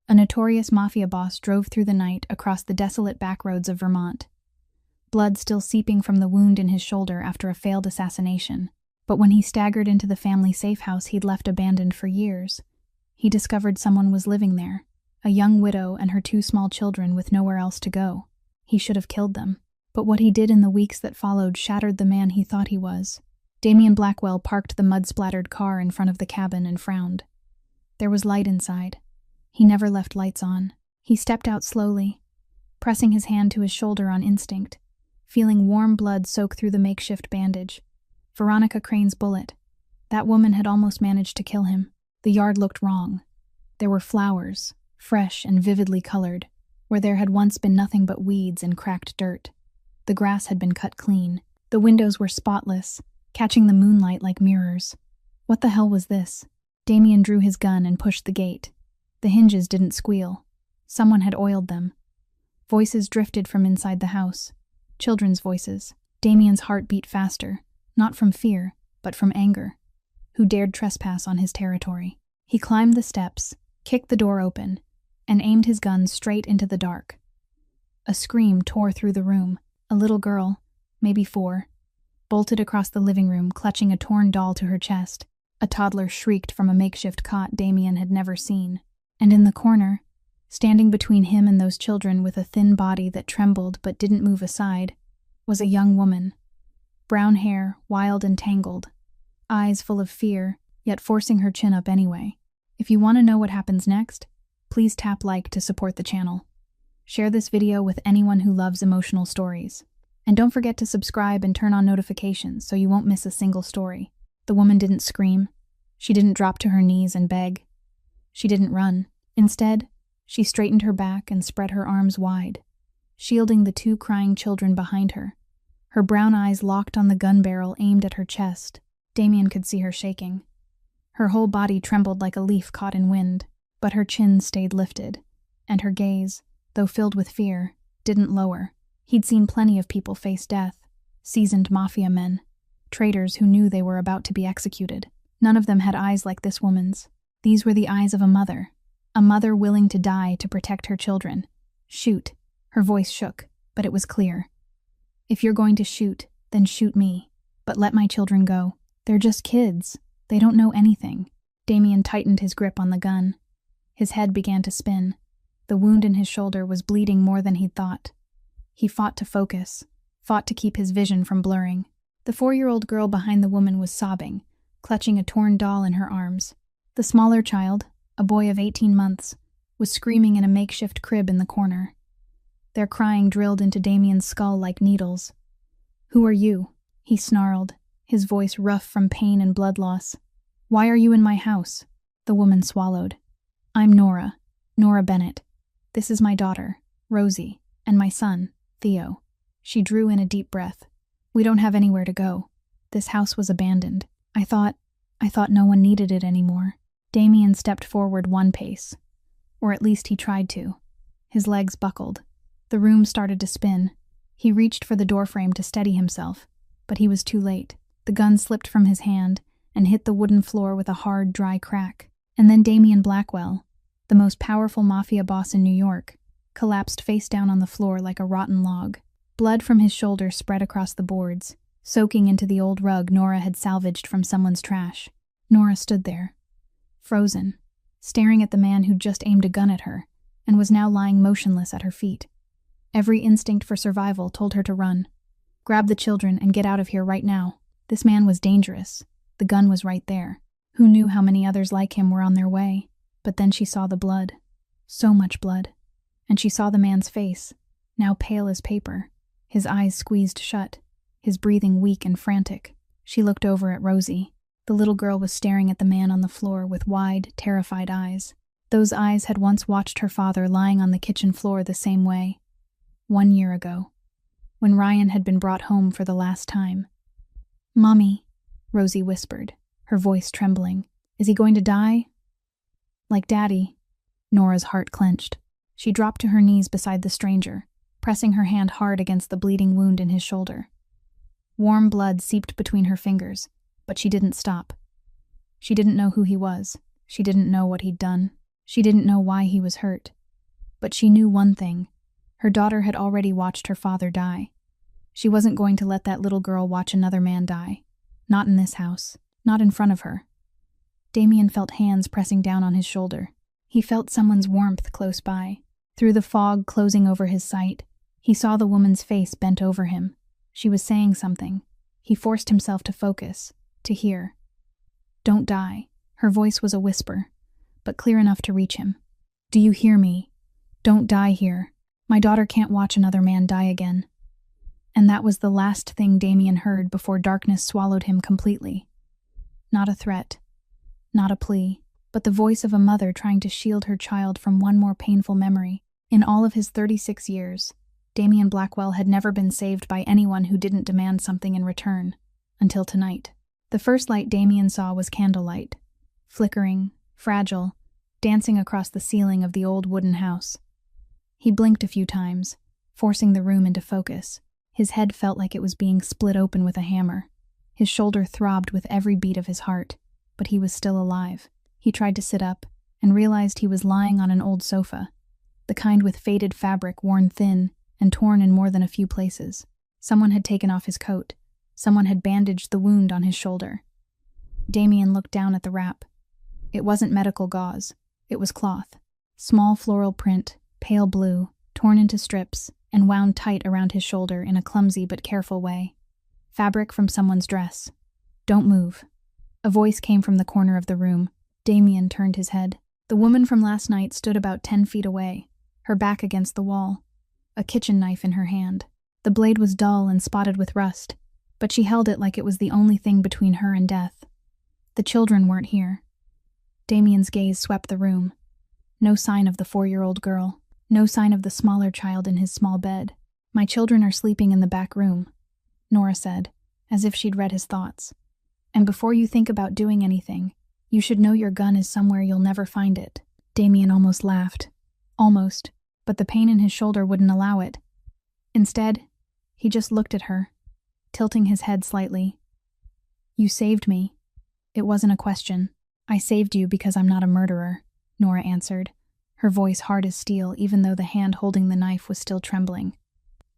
A notorious mafia boss drove through the night across the desolate backroads of Vermont, blood still seeping from the wound in his shoulder after a failed assassination. But when he staggered into the family safe house he'd left abandoned for years, he discovered someone was living there, a young widow and her 2 small children with nowhere else to go. He should have killed them. But what he did in the weeks that followed shattered the man he thought he was. Damien Blackwell parked the mud-splattered car in front of the cabin and frowned. There was light inside. He never left lights on. He stepped out slowly, pressing his hand to his shoulder on instinct, feeling warm blood soak through the makeshift bandage. Veronica Crane's bullet. That woman had almost managed to kill him. The yard looked wrong. There were flowers, fresh and vividly colored, where there had once been nothing but weeds and cracked dirt. The grass had been cut clean. The windows were spotless, catching the moonlight like mirrors. What the hell was this? Damien drew his gun and pushed the gate. The hinges didn't squeal. Someone had oiled them. Voices drifted from inside the house. Children's voices. Damien's heart beat faster, not from fear, but from anger. Who dared trespass on his territory? He climbed the steps, kicked the door open, and aimed his gun straight into the dark. A scream tore through the room. A little girl, maybe 4, bolted across the living room, clutching a torn doll to her chest. A toddler shrieked from a makeshift cot Damien had never seen. And in the corner, standing between him and those children with a thin body that trembled but didn't move aside, was a young woman. Brown hair, wild and tangled, eyes full of fear, yet forcing her chin up anyway. If you want to know what happens next, please tap like to support the channel. Share this video with anyone who loves emotional stories. And don't forget to subscribe and turn on notifications so you won't miss a single story. The woman didn't scream. She didn't drop to her knees and beg. She didn't run. Instead, she straightened her back and spread her arms wide, shielding the 2 crying children behind her. Her brown eyes locked on the gun barrel aimed at her chest. Damien could see her shaking. Her whole body trembled like a leaf caught in wind, but her chin stayed lifted, and her gaze, though filled with fear, didn't lower. He'd seen plenty of people face death, seasoned mafia men, traitors who knew they were about to be executed. None of them had eyes like this woman's. These were the eyes of a mother willing to die to protect her children. Shoot. Her voice shook, but it was clear. If you're going to shoot, then shoot me, but let my children go. They're just kids. They don't know anything. Damien tightened his grip on the gun. His head began to spin. The wound in his shoulder was bleeding more than he'd thought. He fought to focus, fought to keep his vision from blurring. The 4-year-old girl behind the woman was sobbing, clutching a torn doll in her arms. The smaller child, a boy of 18 months, was screaming in a makeshift crib in the corner. Their crying drilled into Damien's skull like needles. "Who are you?" he snarled, his voice rough from pain and blood loss. "Why are you in my house?" The woman swallowed. "I'm Nora Bennett. This is my daughter, Rosie, and my son, Theo." She drew in a deep breath. "We don't have anywhere to go. This house was abandoned. I thought no one needed it anymore." Damien stepped forward 1 pace. Or at least he tried to. His legs buckled. The room started to spin. He reached for the doorframe to steady himself, but he was too late. The gun slipped from his hand and hit the wooden floor with a hard, dry crack. And then Damien Blackwell, the most powerful mafia boss in New York, collapsed face down on the floor like a rotten log. Blood from his shoulder spread across the boards, soaking into the old rug Nora had salvaged from someone's trash. Nora stood there, frozen, staring at the man who'd just aimed a gun at her and was now lying motionless at her feet. Every instinct for survival told her to run. Grab the children and get out of here right now. This man was dangerous. The gun was right there. Who knew how many others like him were on their way? But then she saw the blood. So much blood. And she saw the man's face, now pale as paper, his eyes squeezed shut, his breathing weak and frantic. She looked over at Rosie. The little girl was staring at the man on the floor with wide, terrified eyes. Those eyes had once watched her father lying on the kitchen floor the same way. 1 year ago, when Ryan had been brought home for the last time. "Mommy," Rosie whispered, her voice trembling. "Is he going to die?" "Like Daddy." Nora's heart clenched. She dropped to her knees beside the stranger, pressing her hand hard against the bleeding wound in his shoulder. Warm blood seeped between her fingers, but she didn't stop. She didn't know who he was. She didn't know what he'd done. She didn't know why he was hurt. But she knew one thing. Her daughter had already watched her father die. She wasn't going to let that little girl watch another man die. Not in this house. Not in front of her. Damien felt hands pressing down on his shoulder. He felt someone's warmth close by. Through the fog closing over his sight, he saw the woman's face bent over him. She was saying something. He forced himself to focus, to hear. "Don't die." Her voice was a whisper, but clear enough to reach him. "Do you hear me? Don't die here. My daughter can't watch another man die again." And that was the last thing Damien heard before darkness swallowed him completely. Not a threat, not a plea, but the voice of a mother trying to shield her child from one more painful memory. In all of his 36 years, Damien Blackwell had never been saved by anyone who didn't demand something in return, until tonight. The first light Damien saw was candlelight, flickering, fragile, dancing across the ceiling of the old wooden house. He blinked a few times, forcing the room into focus. His head felt like it was being split open with a hammer. His shoulder throbbed with every beat of his heart, but he was still alive. He tried to sit up, and realized he was lying on an old sofa, the kind with faded fabric worn thin and torn in more than a few places. Someone had taken off his coat. Someone had bandaged the wound on his shoulder. Damien looked down at the wrap. It wasn't medical gauze. It was cloth. Small floral print, pale blue, torn into strips, and wound tight around his shoulder in a clumsy but careful way. Fabric from someone's dress. "Don't move." A voice came from the corner of the room. Damien turned his head. The woman from last night stood about 10 feet away, her back against the wall, a kitchen knife in her hand. The blade was dull and spotted with rust, but she held it like it was the only thing between her and death. The children weren't here. Damien's gaze swept the room. No sign of the 4-year-old girl. No sign of the smaller child in his small bed. "My children are sleeping in the back room," Nora said, as if she'd read his thoughts. "And before you think about doing anything, you should know your gun is somewhere you'll never find it." Damien almost laughed. Almost, but the pain in his shoulder wouldn't allow it. Instead, he just looked at her, tilting his head slightly. "You saved me." It wasn't a question. "I saved you because I'm not a murderer," Nora answered, her voice hard as steel even though the hand holding the knife was still trembling.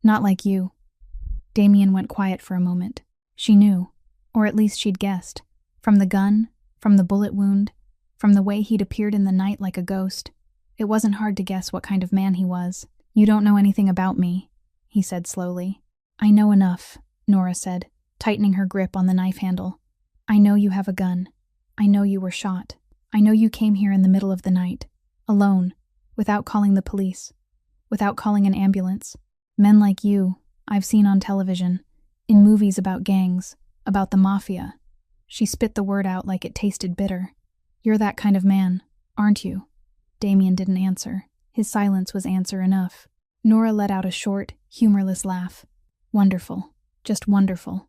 "Not like you." Damien went quiet for a moment. She knew, or at least she'd guessed, from the gun, from the bullet wound, from the way he'd appeared in the night like a ghost. It wasn't hard to guess what kind of man he was. "You don't know anything about me," he said slowly. "I know enough," Nora said, tightening her grip on the knife handle. "I know you have a gun. I know you were shot. I know you came here in the middle of the night, alone, without calling the police, without calling an ambulance. Men like you, I've seen on television, in movies about gangs, about the mafia." She spit the word out like it tasted bitter. "You're that kind of man, aren't you?" Damien didn't answer. His silence was answer enough. Nora let out a short, humorless laugh. "Wonderful. Just wonderful.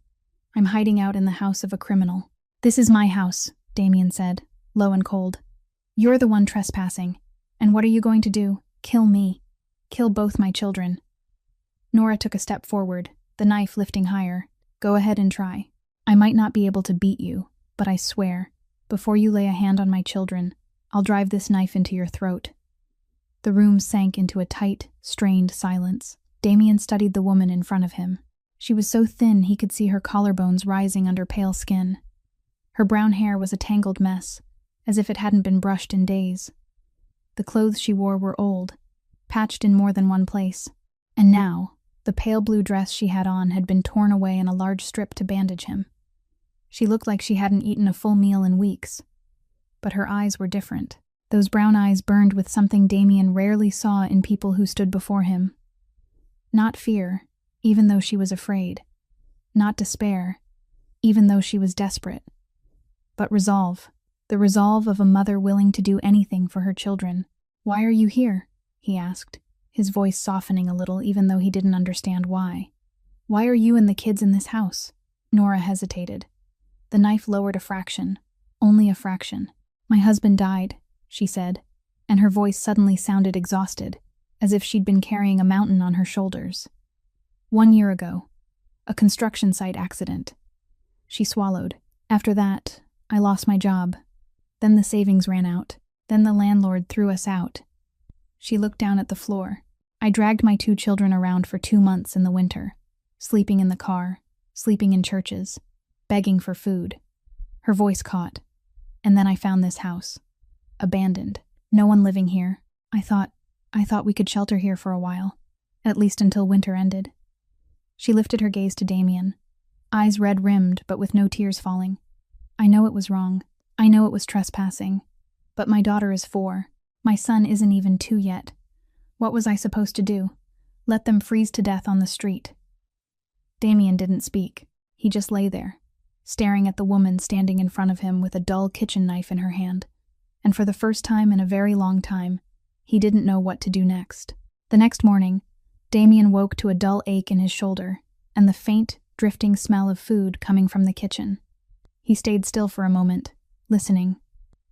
I'm hiding out in the house of a criminal." "This is my house," Damien said, low and cold. "You're the one trespassing. And what are you going to do? Kill me. Kill both my children." Nora took a step forward, the knife lifting higher. "Go ahead and try. I might not be able to beat you, but I swear, before you lay a hand on my children, I'll drive this knife into your throat." The room sank into a tight, strained silence. Damien studied the woman in front of him. She was so thin he could see her collarbones rising under pale skin. Her brown hair was a tangled mess, as if it hadn't been brushed in days. The clothes she wore were old, patched in more than one place, and now, the pale blue dress she had on had been torn away in a large strip to bandage him. She looked like she hadn't eaten a full meal in weeks. But her eyes were different. Those brown eyes burned with something Damien rarely saw in people who stood before him. Not fear, even though she was afraid. Not despair, even though she was desperate. But resolve. The resolve of a mother willing to do anything for her children. "Why are you here?" he asked, his voice softening a little even though he didn't understand why. "Why are you and the kids in this house?" Nora hesitated. The knife lowered a fraction. Only a fraction. "My husband died," she said, and her voice suddenly sounded exhausted, as if she'd been carrying a mountain on her shoulders. "1 year ago. A construction site accident." She swallowed. "After that, I lost my job. Then the savings ran out. Then the landlord threw us out." She looked down at the floor. "I dragged my 2 children around for 2 months in the winter, sleeping in the car, sleeping in churches, begging for food." Her voice caught. "And then I found this house. Abandoned. No one living here. I thought we could shelter here for a while. At least until winter ended." She lifted her gaze to Damien, eyes red-rimmed but with no tears falling. "I know it was wrong. I know it was trespassing. But my daughter is 4. My son isn't even 2 yet. What was I supposed to do? Let them freeze to death on the street?" Damien didn't speak. He just lay there, staring at the woman standing in front of him with a dull kitchen knife in her hand. And for the first time in a very long time, he didn't know what to do next. The next morning, Damien woke to a dull ache in his shoulder and the faint, drifting smell of food coming from the kitchen. He stayed still for a moment, listening.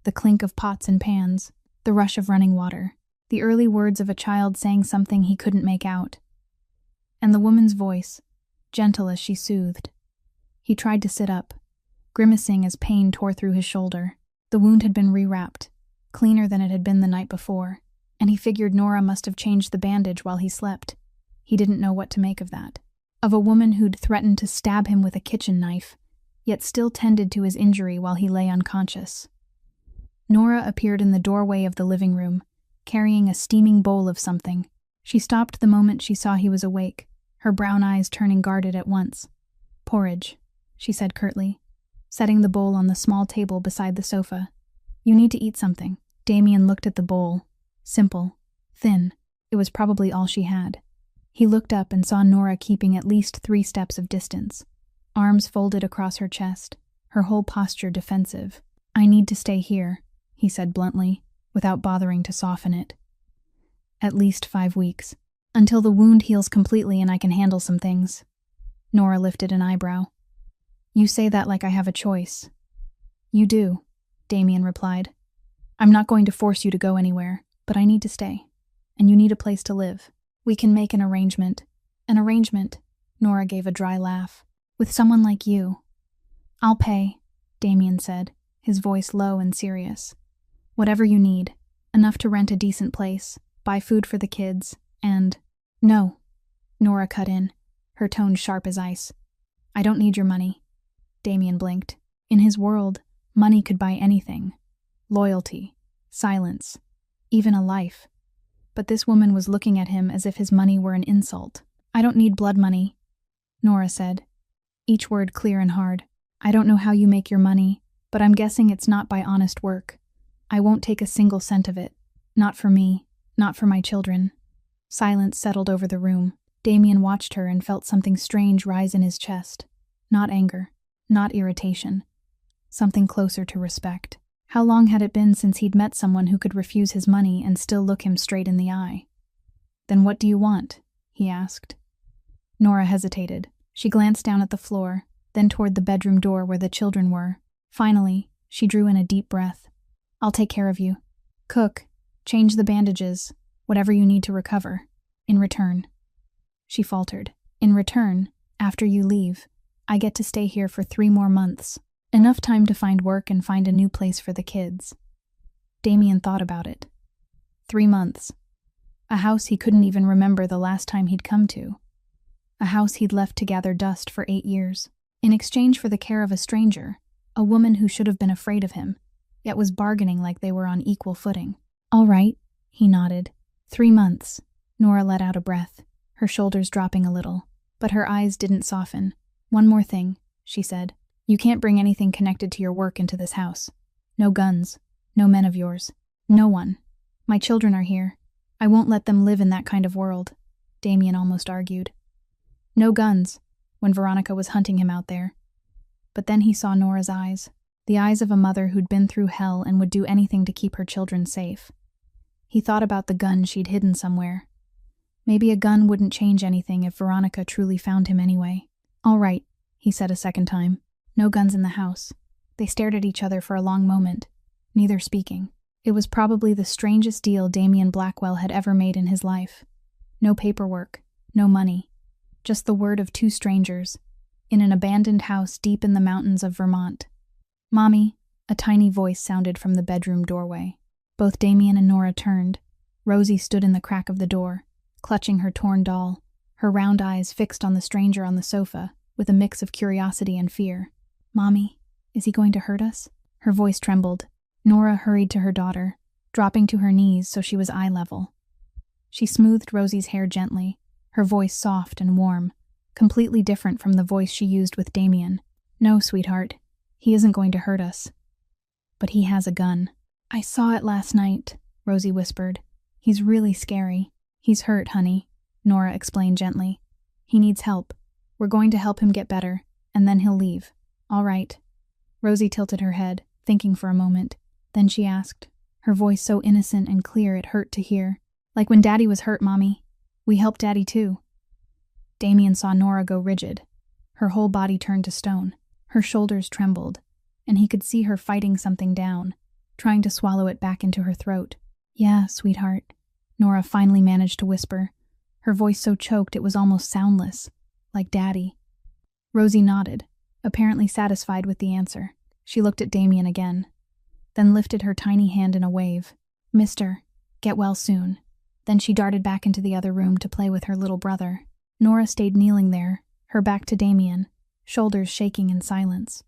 The clink of pots and pans, the rush of running water, the early words of a child saying something he couldn't make out. And the woman's voice, gentle as she soothed. He tried to sit up, grimacing as pain tore through his shoulder. The wound had been rewrapped, cleaner than it had been the night before, and he figured Nora must have changed the bandage while he slept. He didn't know what to make of that. Of a woman who'd threatened to stab him with a kitchen knife, yet still tended to his injury while he lay unconscious. Nora appeared in the doorway of the living room, carrying a steaming bowl of something. She stopped the moment she saw he was awake, her brown eyes turning guarded at once. "Porridge," she said curtly, setting the bowl on the small table beside the sofa. "You need to eat something." Damien looked at the bowl. Simple, thin. It was probably all she had. He looked up and saw Nora keeping at least 3 steps of distance, arms folded across her chest, her whole posture defensive. "I need to stay here," he said bluntly, without bothering to soften it. "At least 5 weeks. Until the wound heals completely and I can handle some things." Nora lifted an eyebrow. "You say that like I have a choice." "You do," Damien replied. "I'm not going to force you to go anywhere, but I need to stay. And you need a place to live. We can make an arrangement." "An arrangement?" Nora gave a dry laugh. "With someone like you." "I'll pay," Damien said, his voice low and serious. "Whatever you need. Enough to rent a decent place, buy food for the kids, and—" "No," Nora cut in, her tone sharp as ice. "I don't need your money." Damien blinked. In his world, money could buy anything. Loyalty, silence, even a life. But this woman was looking at him as if his money were an insult. "I don't need blood money," Nora said, each word clear and hard. "I don't know how you make your money, but I'm guessing it's not by honest work. I won't take a single cent of it. Not for me, not for my children." Silence settled over the room. Damien watched her and felt something strange rise in his chest. Not anger, not irritation. Something closer to respect. How long had it been since he'd met someone who could refuse his money and still look him straight in the eye? "Then what do you want?" he asked. Nora hesitated. She glanced down at the floor, then toward the bedroom door where the children were. Finally, she drew in a deep breath. "I'll take care of you. Cook, change the bandages, whatever you need to recover. In return." She faltered. "In return, after you leave, I get to stay here for 3 more months. Enough time to find work and find a new place for the kids." Damien thought about it. 3 months. A house he couldn't even remember the last time he'd come to. A house he'd left to gather dust for 8 years. In exchange for the care of a stranger, a woman who should have been afraid of him, yet was bargaining like they were on equal footing. "All right," he nodded. 3 months. Nora let out a breath, her shoulders dropping a little, but her eyes didn't soften. "One more thing," she said. "You can't bring anything connected to your work into this house. No guns, no men of yours. No one. My children are here. I won't let them live in that kind of world," Damien almost argued. No guns, when Veronica was hunting him out there. But then he saw Nora's eyes, the eyes of a mother who'd been through hell and would do anything to keep her children safe. He thought about the gun she'd hidden somewhere. Maybe a gun wouldn't change anything if Veronica truly found him anyway. "All right," he said a second time. "No guns in the house." They stared at each other for a long moment, neither speaking. It was probably the strangest deal Damien Blackwell had ever made in his life. No paperwork, no money. Just the word of 2 strangers, in an abandoned house deep in the mountains of Vermont. "Mommy," a tiny voice sounded from the bedroom doorway. Both Damien and Nora turned. Rosie stood in the crack of the door, clutching her torn doll, her round eyes fixed on the stranger on the sofa, with a mix of curiosity and fear. "Mommy, is he going to hurt us?" Her voice trembled. Nora hurried to her daughter, dropping to her knees so she was eye level. She smoothed Rosie's hair gently, her voice soft and warm, completely different from the voice she used with Damien. "No, sweetheart, he isn't going to hurt us. But he has a gun." "I saw it last night," Rosie whispered. "He's really scary." "He's hurt, honey," Nora explained gently. "He needs help. We're going to help him get better, and then he'll leave. All right." Rosie tilted her head, thinking for a moment. Then she asked, her voice so innocent and clear it hurt to hear. "Like when Daddy was hurt, Mommy. We helped Daddy too." Damien saw Nora go rigid. Her whole body turned to stone. Her shoulders trembled, and he could see her fighting something down, trying to swallow it back into her throat. "Yeah, sweetheart," Nora finally managed to whisper, her voice so choked it was almost soundless, like Daddy. Rosie nodded, apparently satisfied with the answer. She looked at Damien again, then lifted her tiny hand in a wave. "Mister, get well soon." Then she darted back into the other room to play with her little brother. Nora stayed kneeling there, her back to Damien, shoulders shaking in silence.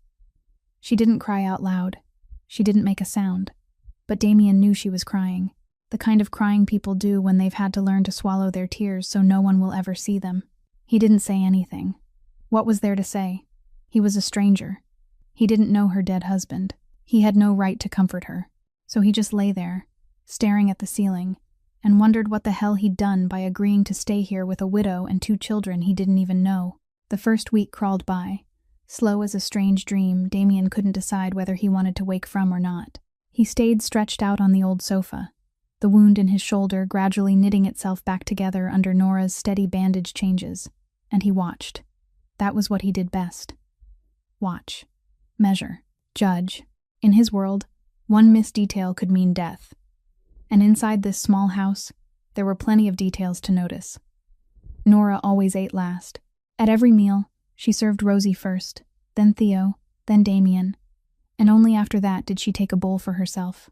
She didn't cry out loud. She didn't make a sound. But Damien knew she was crying, the kind of crying people do when they've had to learn to swallow their tears so no one will ever see them. He didn't say anything. What was there to say? He was a stranger. He didn't know her dead husband. He had no right to comfort her. So he just lay there, staring at the ceiling, and wondered what the hell he'd done by agreeing to stay here with a widow and 2 children he didn't even know. The first week crawled by. Slow as a strange dream, Damien couldn't decide whether he wanted to wake from or not. He stayed stretched out on the old sofa, the wound in his shoulder gradually knitting itself back together under Nora's steady bandage changes, and he watched. That was what he did best. Watch. Measure. Judge. In his world, one missed detail could mean death. And inside this small house, there were plenty of details to notice. Nora always ate last. At every meal, she served Rosie first, then Theo, then Damien, and only after that did she take a bowl for herself.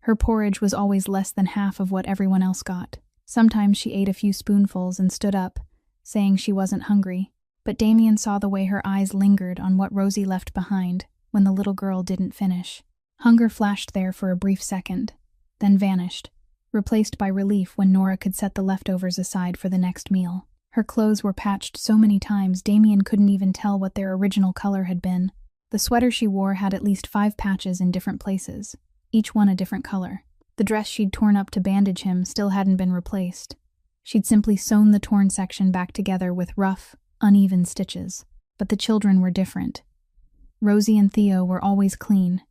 Her porridge was always less than half of what everyone else got. Sometimes she ate a few spoonfuls and stood up, saying she wasn't hungry, but Damien saw the way her eyes lingered on what Rosie left behind when the little girl didn't finish. Hunger flashed there for a brief second, then vanished, replaced by relief when Nora could set the leftovers aside for the next meal. Her clothes were patched so many times Damien couldn't even tell what their original color had been. The sweater she wore had at least 5 patches in different places, each one a different color. The dress she'd torn up to bandage him still hadn't been replaced. She'd simply sewn the torn section back together with rough, uneven stitches. But the children were different. Rosie and Theo were always clean.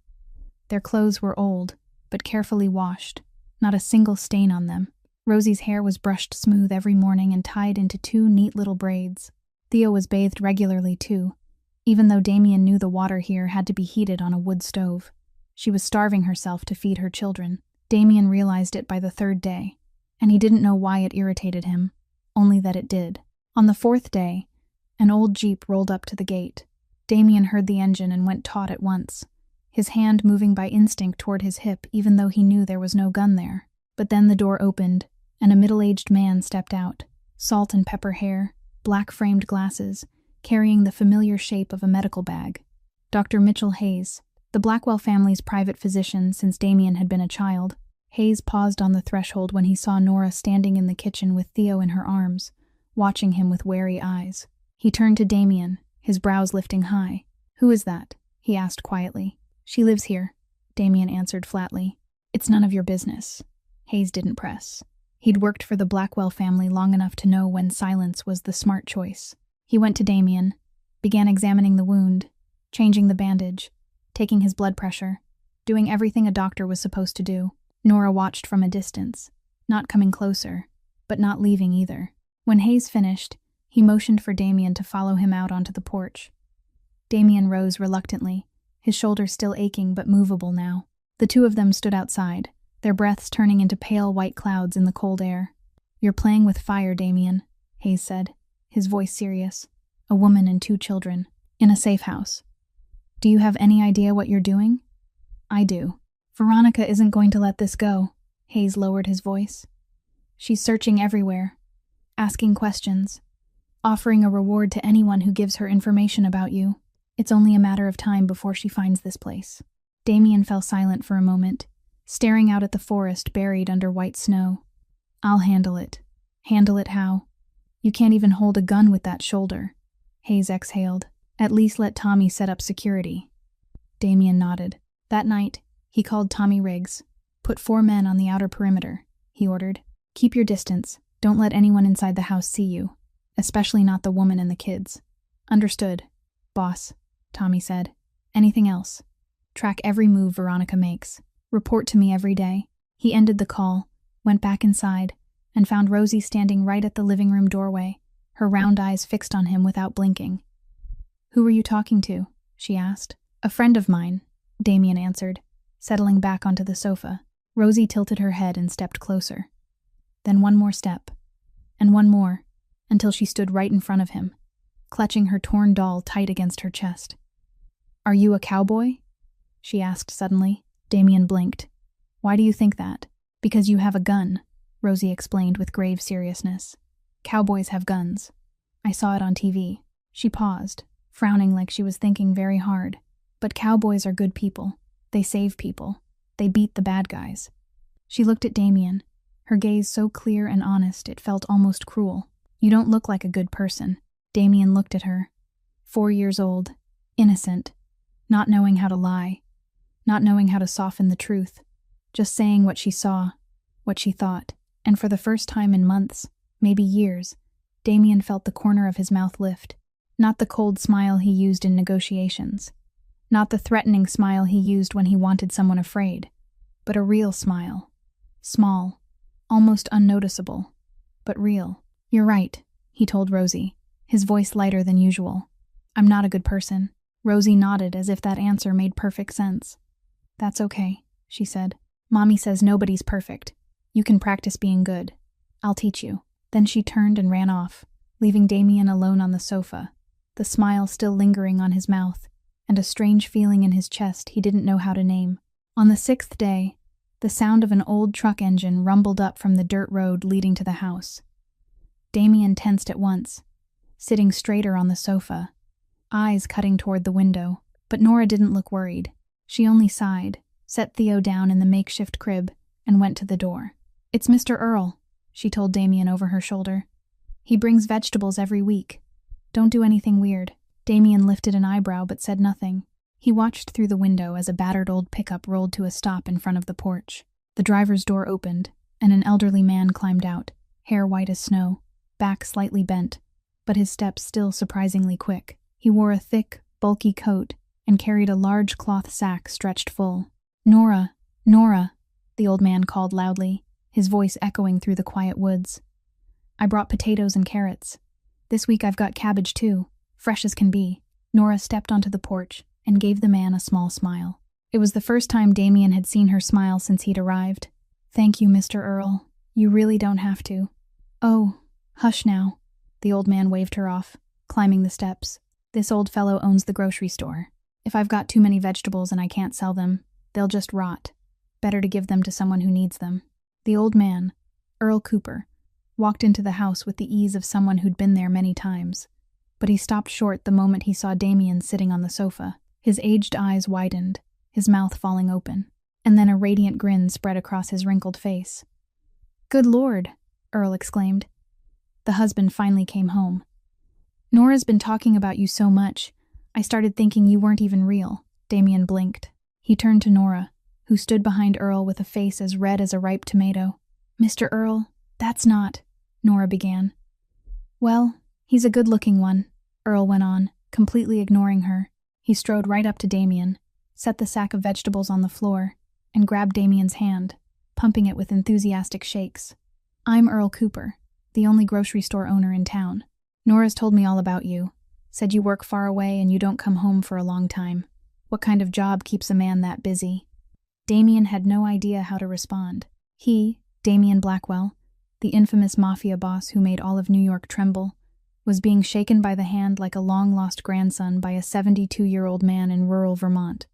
Their clothes were old, but carefully washed, not a single stain on them. Rosie's hair was brushed smooth every morning and tied into 2 neat little braids. Theo was bathed regularly too, even though Damien knew the water here had to be heated on a wood stove. She was starving herself to feed her children. Damien realized it by the 3rd day, and he didn't know why it irritated him, only that it did. On the 4th day, an old Jeep rolled up to the gate. Damien heard the engine and went taut at once, his hand moving by instinct toward his hip even though he knew there was no gun there. But then the door opened, and a middle-aged man stepped out, salt and pepper hair, black-framed glasses, carrying the familiar shape of a medical bag. Dr. Mitchell Hayes, the Blackwell family's private physician since Damien had been a child. Hayes paused on the threshold when he saw Nora standing in the kitchen with Theo in her arms, watching him with wary eyes. He turned to Damien, his brows lifting high. "Who is that?" he asked quietly. "She lives here," Damien answered flatly. "It's none of your business." Hayes didn't press. He'd worked for the Blackwell family long enough to know when silence was the smart choice. He went to Damien, began examining the wound, changing the bandage, taking his blood pressure, doing everything a doctor was supposed to do. Nora watched from a distance, not coming closer, but not leaving either. When Hayes finished, he motioned for Damien to follow him out onto the porch. Damien rose reluctantly, his shoulders still aching but movable now. The 2 of them stood outside, their breaths turning into pale white clouds in the cold air. "You're playing with fire, Damien," Hayes said, his voice serious. "A woman and 2 children, in a safe house. Do you have any idea what you're doing?" "I do," Veronica isn't going to let this go. Hayes lowered his voice. She's searching everywhere, asking questions, offering a reward to anyone who gives her information about you. It's only a matter of time before she finds this place. Damien fell silent for a moment, staring out at the forest buried under white snow. I'll handle it. Handle it how? You can't even hold a gun with that shoulder. Hayes exhaled. At least let Tommy set up security. Damien nodded. That night, he called Tommy Riggs. Put 4 men on the outer perimeter, he ordered. Keep your distance. Don't let anyone inside the house see you, especially not the woman and the kids. Understood, boss, Tommy said. Anything else? Track every move Veronica makes. Report to me every day. He ended the call, went back inside, and found Rosie standing right at the living room doorway, her round eyes fixed on him without blinking. Who were you talking to? She asked. A friend of mine, Damien answered, settling back onto the sofa. Rosie tilted her head and stepped closer. Then one more step, and one more, until she stood right in front of him, clutching her torn doll tight against her chest. Are you a cowboy? She asked suddenly. Damien blinked. Why do you think that? Because you have a gun, Rosie explained with grave seriousness. Cowboys have guns. I saw it on TV. She paused, frowning like she was thinking very hard. But cowboys are good people. They save people. They beat the bad guys. She looked at Damien, her gaze so clear and honest it felt almost cruel. You don't look like a good person. Damien looked at her. 4 years old, innocent, not knowing how to lie, not knowing how to soften the truth, just saying what she saw, what she thought. And for the first time in months, maybe years, Damien felt the corner of his mouth lift. Not the cold smile he used in negotiations. Not the threatening smile he used when he wanted someone afraid, but a real smile. Small, almost unnoticeable, but real. You're right, he told Rosie, his voice lighter than usual. I'm not a good person. Rosie nodded as if that answer made perfect sense. That's okay, she said. Mommy says nobody's perfect. You can practice being good. I'll teach you. Then she turned and ran off, leaving Damien alone on the sofa, the smile still lingering on his mouth, and a strange feeling in his chest he didn't know how to name. On the 6th day, the sound of an old truck engine rumbled up from the dirt road leading to the house. Damien tensed at once, sitting straighter on the sofa, eyes cutting toward the window, but Nora didn't look worried. She only sighed, set Theo down in the makeshift crib, and went to the door. It's Mr. Earl, she told Damien over her shoulder. He brings vegetables every week. Don't do anything weird. Damien lifted an eyebrow but said nothing. He watched through the window as a battered old pickup rolled to a stop in front of the porch. The driver's door opened, and an elderly man climbed out, hair white as snow, back slightly bent, but his steps still surprisingly quick. He wore a thick, bulky coat and carried a large cloth sack stretched full. Nora, Nora, the old man called loudly, his voice echoing through the quiet woods. I brought potatoes and carrots. This week I've got cabbage too, fresh as can be. Nora stepped onto the porch and gave the man a small smile. It was the first time Damien had seen her smile since he'd arrived. Thank you, Mr. Earl. You really don't have to. Oh, hush now. The old man waved her off, climbing the steps. This old fellow owns the grocery store. If I've got too many vegetables and I can't sell them, they'll just rot. Better to give them to someone who needs them. The old man, Earl Cooper, walked into the house with the ease of someone who'd been there many times. But he stopped short the moment he saw Damien sitting on the sofa. His aged eyes widened, his mouth falling open, and then a radiant grin spread across his wrinkled face. Good Lord, Earl exclaimed. The husband finally came home. Nora's been talking about you so much, I started thinking you weren't even real. Damien blinked. He turned to Nora, who stood behind Earl with a face as red as a ripe tomato. Mr. Earl, that's not, Nora began. Well, he's a good-looking one, Earl went on, completely ignoring her. He strode right up to Damien, set the sack of vegetables on the floor, and grabbed Damien's hand, pumping it with enthusiastic shakes. I'm Earl Cooper, the only grocery store owner in town. Nora's told me all about you, said you work far away and you don't come home for a long time. What kind of job keeps a man that busy? Damien had no idea how to respond. He, Damien Blackwell, the infamous Mafia boss who made all of New York tremble, was being shaken by the hand like a long-lost grandson by a 72-year-old man in rural Vermont.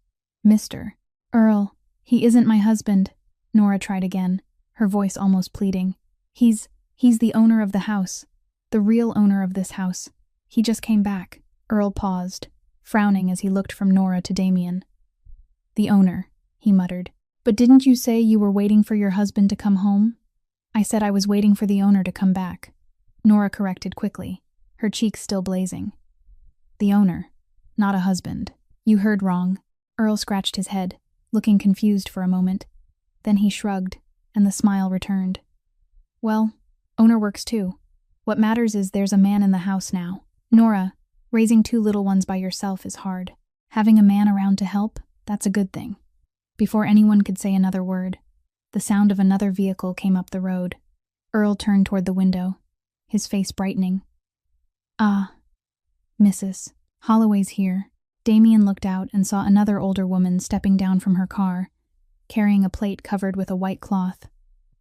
Mr. Earl, He isn't my husband, Nora tried again, her voice almost pleading. He's the owner of the house. The real owner of this house. He just came back. Earl paused, frowning as he looked from Nora to Damien. The owner, he muttered. But didn't you say you were waiting for your husband to come home? I said I was waiting for the owner to come back. Nora corrected quickly, her cheeks still blazing. The owner, not a husband. You heard wrong. Earl scratched his head, looking confused for a moment. Then he shrugged, and the smile returned. Well, owner works too. What matters is there's a man in the house now. Nora, raising 2 little ones by yourself is hard. Having a man around to help, that's a good thing. Before anyone could say another word, the sound of another vehicle came up the road. Earl turned toward the window, his face brightening. Ah, Mrs. Holloway's here. Damien looked out and saw another older woman stepping down from her car, carrying a plate covered with a white cloth.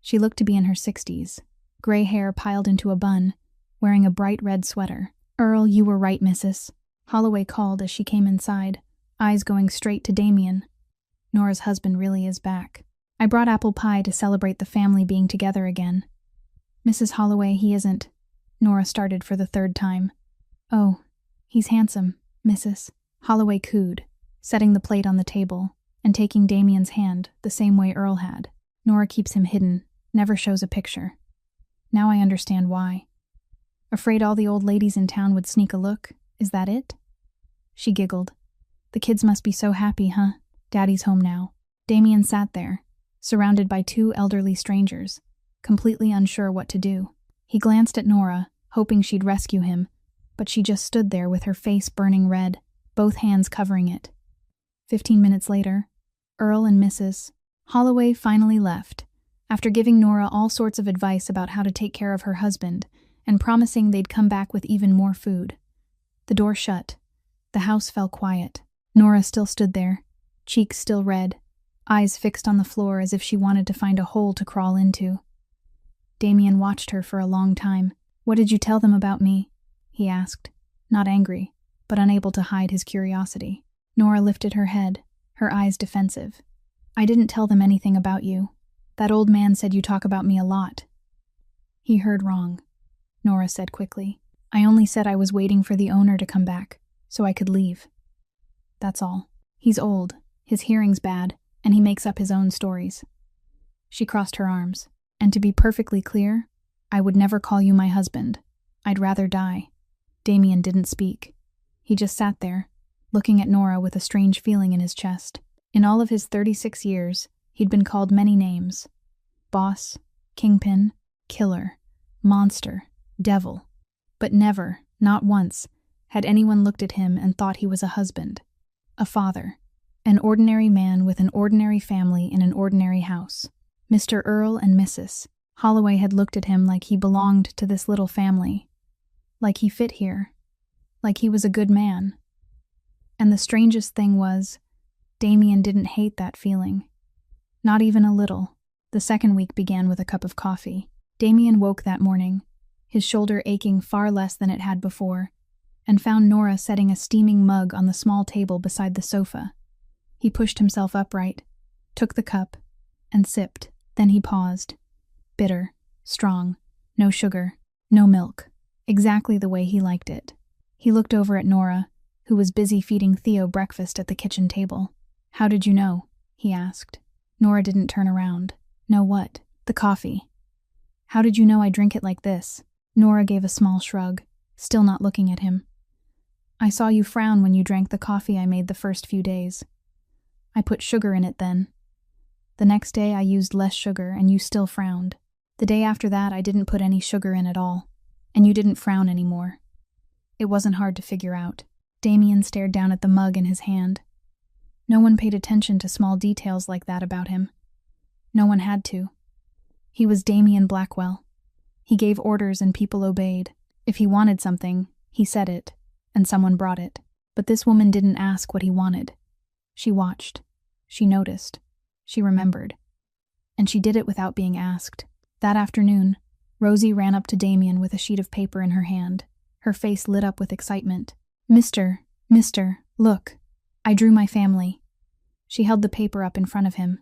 She looked to be in her 60s, gray hair piled into a bun, wearing a bright red sweater. Earl, you were right, Mrs. Holloway called as she came inside, eyes going straight to Damien. Nora's husband really is back. I brought apple pie to celebrate the family being together again. Mrs. Holloway, he isn't. Nora started for the 3rd time. Oh, he's handsome, Mrs. Holloway cooed, setting the plate on the table and taking Damien's hand the same way Earl had. Nora keeps him hidden, never shows a picture. Now I understand why. Afraid all the old ladies in town would sneak a look, is that it? She giggled. The kids must be so happy, huh? Daddy's home now. Damien sat there, surrounded by 2 elderly strangers, completely unsure what to do. He glanced at Nora, hoping she'd rescue him, but she just stood there with her face burning red, both hands covering it. 15 minutes later, Earl and Mrs. Holloway finally left, after giving Nora all sorts of advice about how to take care of her husband and promising they'd come back with even more food. The door shut. The house fell quiet. Nora still stood there, cheeks still red, eyes fixed on the floor as if she wanted to find a hole to crawl into. Damien watched her for a long time. What did you tell them about me? He asked, not angry, but unable to hide his curiosity. Nora lifted her head, her eyes defensive. I didn't tell them anything about you. That old man said you talk about me a lot. He heard wrong, Nora said quickly. I only said I was waiting for the owner to come back, so I could leave. That's all. He's old, his hearing's bad, and he makes up his own stories. She crossed her arms. And to be perfectly clear, I would never call you my husband. I'd rather die. Damien didn't speak. He just sat there, looking at Nora with a strange feeling in his chest. In all of his 36 years, he'd been called many names. Boss, kingpin, killer, monster, devil. But never, not once, had anyone looked at him and thought he was a husband, a father, an ordinary man with an ordinary family in an ordinary house. Mr. Earl and Mrs. Holloway had looked at him like he belonged to this little family, like he fit here, like he was a good man. And the strangest thing was, Damien didn't hate that feeling. Not even a little. The second week began with a cup of coffee. Damien woke that morning, his shoulder aching far less than it had before, and found Nora setting a steaming mug on the small table beside the sofa. He pushed himself upright, took the cup, and sipped. Then he paused. Bitter, strong, no sugar, no milk. Exactly the way he liked it. He looked over at Nora, who was busy feeding Theo breakfast at the kitchen table. How did you know? He asked. Nora didn't turn around. Know what? The coffee. How did you know I drink it like this? Nora gave a small shrug, still not looking at him. I saw you frown when you drank the coffee I made the first few days. I put sugar in it then. The next day I used less sugar and you still frowned. The day after that I didn't put any sugar in at all, and you didn't frown anymore. It wasn't hard to figure out. Damien stared down at the mug in his hand. No one paid attention to small details like that about him. No one had to. He was Damien Blackwell. He gave orders and people obeyed. If he wanted something, he said it, and someone brought it. But this woman didn't ask what he wanted. She watched. She noticed. She remembered. And she did it without being asked. That afternoon, Rosie ran up to Damien with a sheet of paper in her hand. Her face lit up with excitement. Mister, look. I drew my family. She held the paper up in front of him,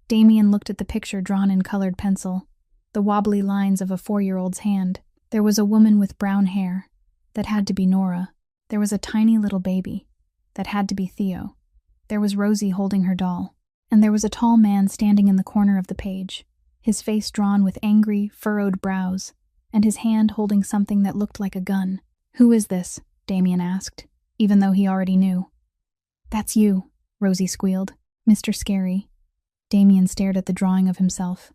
Damien looked at the picture drawn in colored pencil, the wobbly lines of a 4-year-old's hand. There was a woman with brown hair. That had to be Nora. There was a tiny little baby. That had to be Theo. There was Rosie holding her doll. And there was a tall man standing in the corner of the page, his face drawn with angry, furrowed brows, and his hand holding something that looked like a gun. "Who is this?" Damien asked, even though he already knew. "That's you," Rosie squealed. "Mr. Scary." Damien stared at the drawing of himself.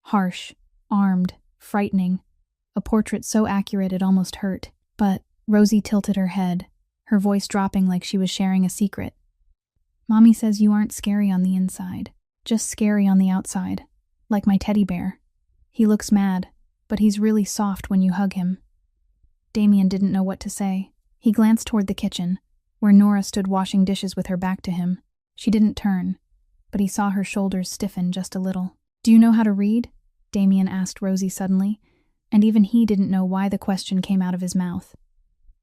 Harsh, armed, frightening. A portrait so accurate it almost hurt. But Rosie tilted her head, her voice dropping like she was sharing a secret. "Mommy says you aren't scary on the inside, just scary on the outside, like my teddy bear. He looks mad, but he's really soft when you hug him." Damien didn't know what to say. He glanced toward the kitchen, where Nora stood washing dishes with her back to him. She didn't turn, but he saw her shoulders stiffen just a little. "Do you know how to read?" Damien asked Rosie suddenly, and even he didn't know why the question came out of his mouth.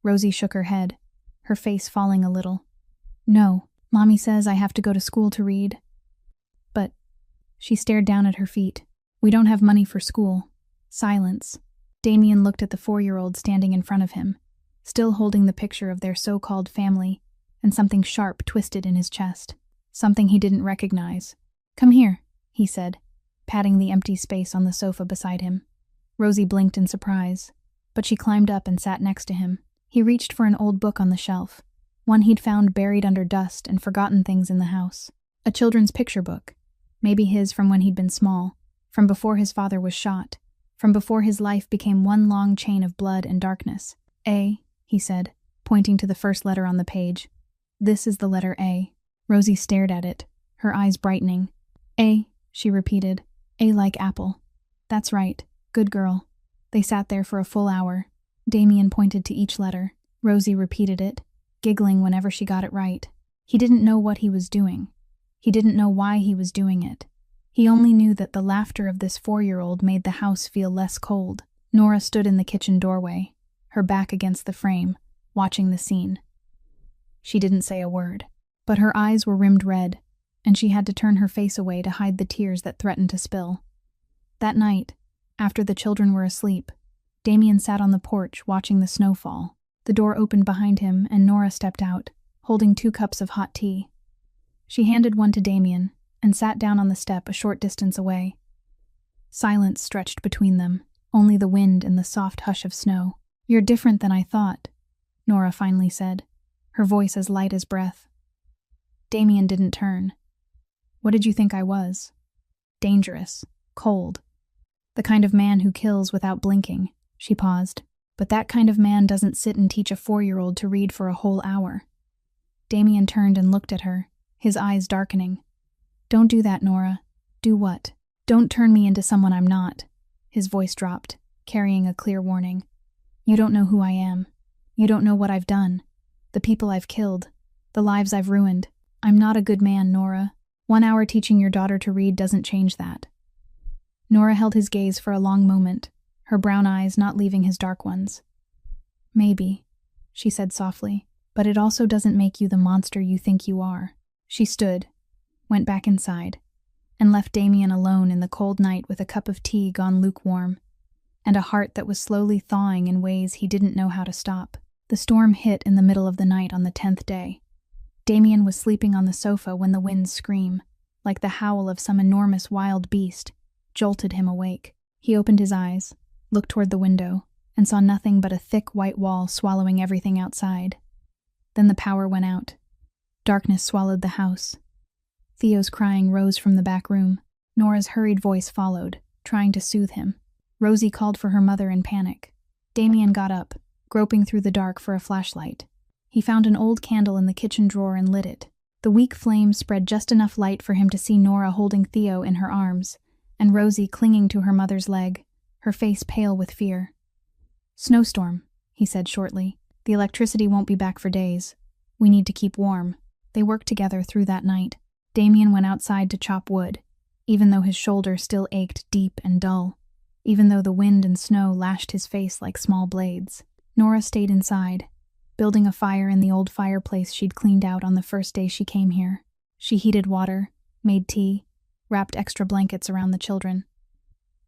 Rosie shook her head, her face falling a little. "No, Mommy says I have to go to school to read." "But," she stared down at her feet, "we don't have money for school." Silence. Damien looked at the 4-year-old standing in front of him, still holding the picture of their so-called family, and something sharp twisted in his chest. Something he didn't recognize. "Come here," he said, patting the empty space on the sofa beside him. Rosie blinked in surprise, but she climbed up and sat next to him. He reached for an old book on the shelf, one he'd found buried under dust and forgotten things in the house. A children's picture book, maybe his from when he'd been small, from before his father was shot, from before his life became one long chain of blood and darkness. "A," he said, pointing to the first letter on the page. "This is the letter A." Rosie stared at it, her eyes brightening. "A," she repeated. "A like apple." "That's right. Good girl." They sat there for a full hour. Damien pointed to each letter. Rosie repeated it, giggling whenever she got it right. He didn't know what he was doing. He didn't know why he was doing it. He only knew that the laughter of this 4-year-old made the house feel less cold. Nora stood in the kitchen doorway, her back against the frame, watching the scene. She didn't say a word, but her eyes were rimmed red, and she had to turn her face away to hide the tears that threatened to spill. That night, after the children were asleep, Damien sat on the porch watching the snow fall. The door opened behind him and Nora stepped out, holding 2 cups of hot tea. She handed one to Damien and sat down on the step a short distance away. Silence stretched between them, only the wind and the soft hush of snow. "You're different than I thought," Nora finally said, her voice as light as breath. Damien didn't turn. "What did you think I was?" "Dangerous, cold. The kind of man who kills without blinking." She paused. "But that kind of man doesn't sit and teach a 4-year-old to read for a whole hour." Damien turned and looked at her, his eyes darkening. "Don't do that, Nora." "Do what?" "Don't turn me into someone I'm not." His voice dropped, carrying a clear warning. "You don't know who I am. You don't know what I've done. The people I've killed. The lives I've ruined. I'm not a good man, Nora. 1 hour teaching your daughter to read doesn't change that." Nora held his gaze for a long moment, her brown eyes not leaving his dark ones. "Maybe," she said softly, "but it also doesn't make you the monster you think you are." She stood, went back inside, and left Damien alone in the cold night with a cup of tea gone lukewarm, and a heart that was slowly thawing in ways he didn't know how to stop. The storm hit in the middle of the night on the 10th day. Damien was sleeping on the sofa when the wind's scream, like the howl of some enormous wild beast, jolted him awake. He opened his eyes, looked toward the window, and saw nothing but a thick white wall swallowing everything outside. Then the power went out. Darkness swallowed the house. Theo's crying rose from the back room. Nora's hurried voice followed, trying to soothe him. Rosie called for her mother in panic. Damien got up, groping through the dark for a flashlight. He found an old candle in the kitchen drawer and lit it. The weak flame spread just enough light for him to see Nora holding Theo in her arms, and Rosie clinging to her mother's leg, her face pale with fear. "Snowstorm," he said shortly. "The electricity won't be back for days. We need to keep warm." They worked together through that night. Damien went outside to chop wood, even though his shoulder still ached deep and dull, even though the wind and snow lashed his face like small blades. Nora stayed inside, building a fire in the old fireplace she'd cleaned out on the first day she came here. She heated water, made tea, wrapped extra blankets around the children.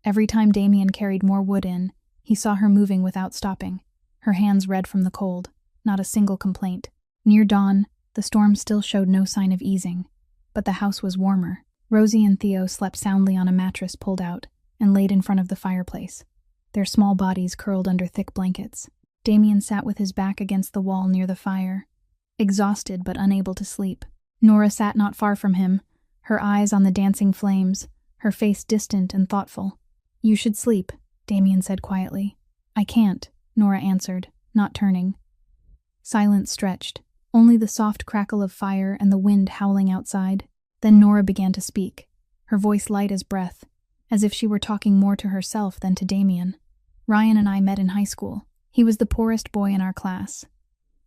Every time Damien carried more wood in, he saw her moving without stopping, her hands red from the cold, not a single complaint. Near dawn, the storm still showed no sign of easing, but the house was warmer. Rosie and Theo slept soundly on a mattress pulled out and laid in front of the fireplace, their small bodies curled under thick blankets. Damien sat with his back against the wall near the fire, exhausted but unable to sleep. Nora sat not far from him, her eyes on the dancing flames, her face distant and thoughtful. "You should sleep," Damien said quietly. "I can't," Nora answered, not turning. Silence stretched, only the soft crackle of fire and the wind howling outside. Then Nora began to speak, her voice light as breath, as if she were talking more to herself than to Damien. "Ryan and I met in high school. He was the poorest boy in our class.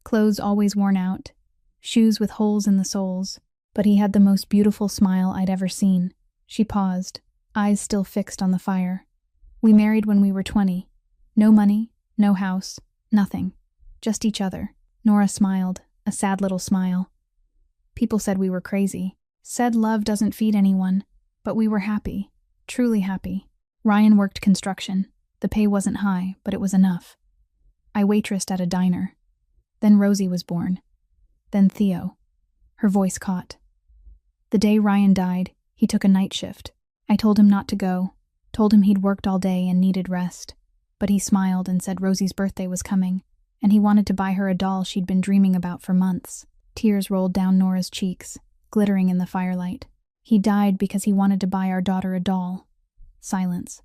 Clothes always worn out, shoes with holes in the soles, but he had the most beautiful smile I'd ever seen." She paused, eyes still fixed on the fire. "We married when we were 20. No money, no house, nothing. Just each other." Nora smiled, a sad little smile. "People said we were crazy. Said love doesn't feed anyone, but we were happy, truly happy. Ryan worked construction. The pay wasn't high, but it was enough. I waitressed at a diner. Then Rosie was born. Then Theo." Her voice caught. "The day Ryan died, he took a night shift. I told him not to go, told him he'd worked all day and needed rest. But he smiled and said Rosie's birthday was coming, and he wanted to buy her a doll she'd been dreaming about for months." Tears rolled down Nora's cheeks, glittering in the firelight. "He died because he wanted to buy our daughter a doll." Silence.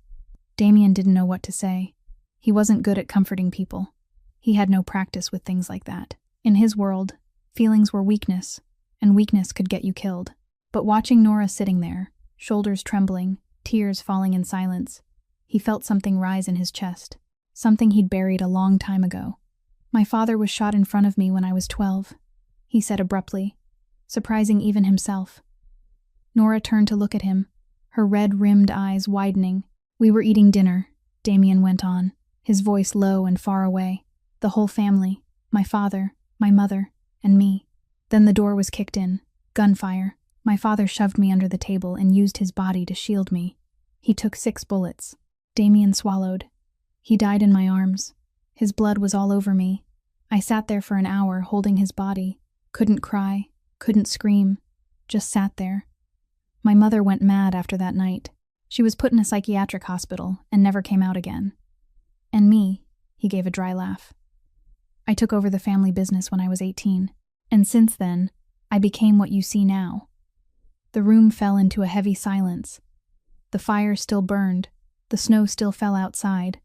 Damien didn't know what to say. He wasn't good at comforting people. He had no practice with things like that. In his world, feelings were weakness, and weakness could get you killed. But watching Nora sitting there, shoulders trembling, tears falling in silence, he felt something rise in his chest, something he'd buried a long time ago. "My father was shot in front of me when I was 12, he said abruptly, surprising even himself. Nora turned to look at him, her red-rimmed eyes widening. "We were eating dinner," Damien went on, his voice low and far away. "The whole family, my father, my mother, and me. Then the door was kicked in. Gunfire. My father shoved me under the table and used his body to shield me. He took 6 bullets. Damien swallowed. He died in my arms. His blood was all over me. I sat there for an hour holding his body. Couldn't cry, couldn't scream. Just sat there. My mother went mad after that night. She was put in a psychiatric hospital and never came out again. And me," he gave a dry laugh. "I took over the family business when I was 18. And since then, I became what you see now." The room fell into a heavy silence. The fire still burned, the snow still fell outside,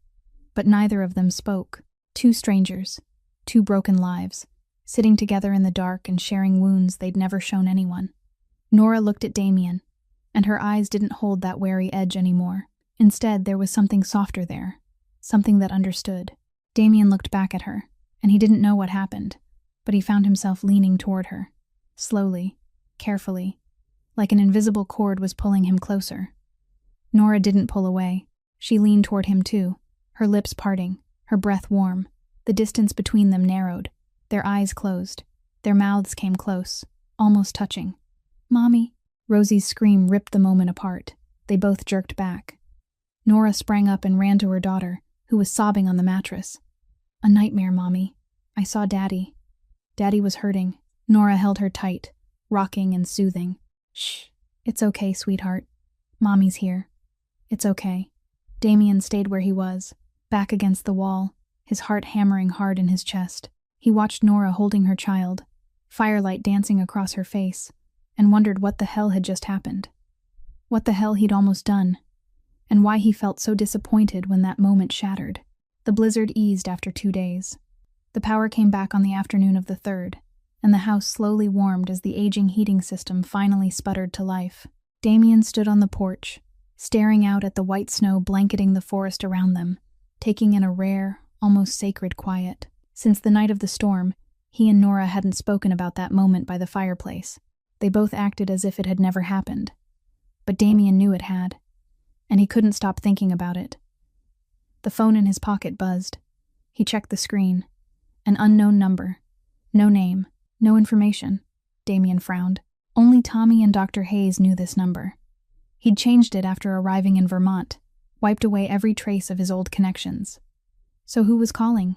but neither of them spoke. Two strangers, two broken lives, sitting together in the dark and sharing wounds they'd never shown anyone. Nora looked at Damien, and her eyes didn't hold that wary edge anymore. Instead, there was something softer there, something that understood. Damien looked back at her, and he didn't know what happened, but he found himself leaning toward her, slowly, carefully, like an invisible cord was pulling him closer. Nora didn't pull away. She leaned toward him too, her lips parting, her breath warm. The distance between them narrowed. Their eyes closed. Their mouths came close, almost touching. "Mommy!" Rosie's scream ripped the moment apart. They both jerked back. Nora sprang up and ran to her daughter, who was sobbing on the mattress. "A nightmare, Mommy. I saw Daddy. Daddy was hurting." Nora held her tight, rocking and soothing. "Shh. It's okay, sweetheart. Mommy's here. It's okay." Damien stayed where he was, back against the wall, his heart hammering hard in his chest. He watched Nora holding her child, firelight dancing across her face, and wondered what the hell had just happened. What the hell he'd almost done, and why he felt so disappointed when that moment shattered. The blizzard eased after 2 days. The power came back on the afternoon of the 3rd, and the house slowly warmed as the aging heating system finally sputtered to life. Damien stood on the porch, staring out at the white snow blanketing the forest around them, taking in a rare, almost sacred quiet. Since the night of the storm, he and Nora hadn't spoken about that moment by the fireplace. They both acted as if it had never happened. But Damien knew it had, and he couldn't stop thinking about it. The phone in his pocket buzzed. He checked the screen. An unknown number. No name. No information. Damien frowned. Only Tommy and Dr. Hayes knew this number. He'd changed it after arriving in Vermont, wiped away every trace of his old connections. So who was calling?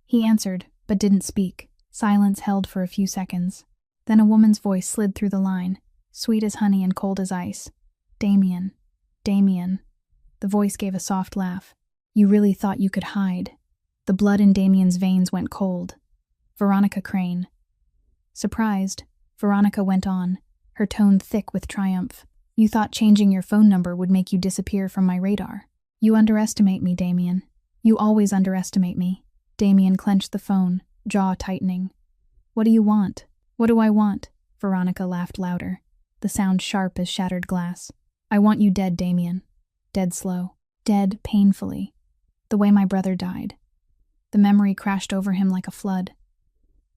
He answered, but didn't speak. Silence held for a few seconds. Then a woman's voice slid through the line, sweet as honey and cold as ice. Damien. Damien. The voice gave a soft laugh. You really thought you could hide. The blood in Damien's veins went cold. Veronica Crane. Surprised, Veronica went on, her tone thick with triumph. You thought changing your phone number would make you disappear from my radar. You underestimate me, Damien. You always underestimate me. Damien clenched the phone, jaw tightening. What do you want? What do I want? Veronica laughed louder, the sound sharp as shattered glass. I want you dead, Damien. Dead slow. Dead painfully. The way my brother died. The memory crashed over him like a flood.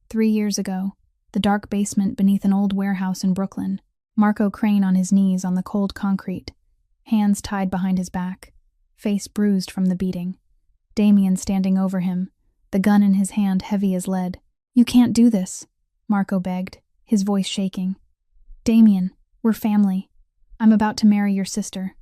3 years ago, the dark basement beneath an old warehouse in Brooklyn, Marco Crane on his knees on the cold concrete, hands tied behind his back, face bruised from the beating. Damien standing over him, the gun in his hand heavy as lead. You can't do this, Marco begged, his voice shaking. Damien, we're family. I'm about to marry your sister.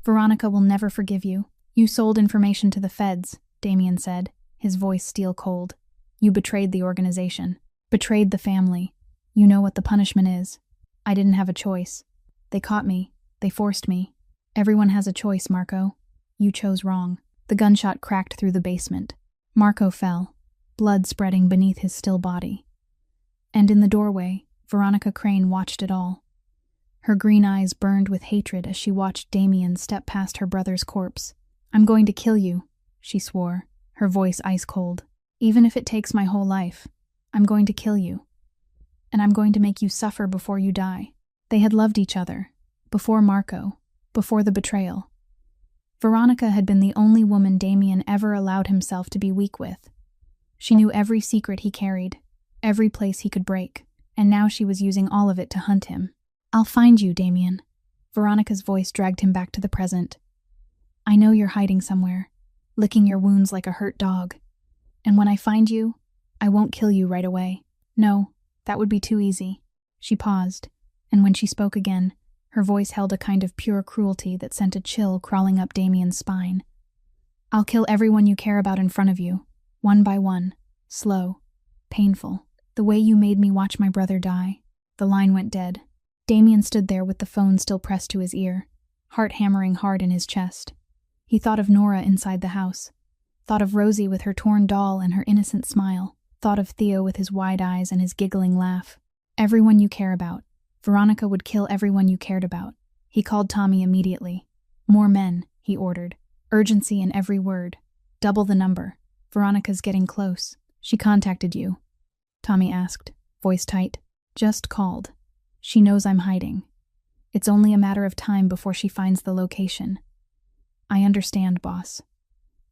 Veronica will never forgive you. You sold information to the feds, Damien said, his voice steel cold. You betrayed the organization, betrayed the family. You know what the punishment is. I didn't have a choice. They caught me. They forced me. Everyone has a choice, Marco. You chose wrong. The gunshot cracked through the basement. Marco fell, blood spreading beneath his still body. And in the doorway, Veronica Crane watched it all. Her green eyes burned with hatred as she watched Damien step past her brother's corpse. I'm going to kill you, she swore, her voice ice cold. Even if it takes my whole life, I'm going to kill you. And I'm going to make you suffer before you die. They had loved each other, before Marco, before the betrayal. Veronica had been the only woman Damien ever allowed himself to be weak with. She knew every secret he carried, every place he could break, and now she was using all of it to hunt him. I'll find you, Damien. Veronica's voice dragged him back to the present. I know you're hiding somewhere, licking your wounds like a hurt dog. And when I find you, I won't kill you right away. No, that would be too easy. She paused, and when she spoke again, her voice held a kind of pure cruelty that sent a chill crawling up Damien's spine. I'll kill everyone you care about in front of you, one by one, slow, painful, the way you made me watch my brother die. The line went dead. Damien stood there with the phone still pressed to his ear, heart hammering hard in his chest. He thought of Nora inside the house, thought of Rosie with her torn doll and her innocent smile, thought of Theo with his wide eyes and his giggling laugh. Everyone you care about. Veronica would kill everyone you cared about. He called Tommy immediately. More men, he ordered. Urgency in every word. Double the number. Veronica's getting close. She contacted you. Tommy asked, voice tight. Just called. She knows I'm hiding. It's only a matter of time before she finds the location. I understand, boss.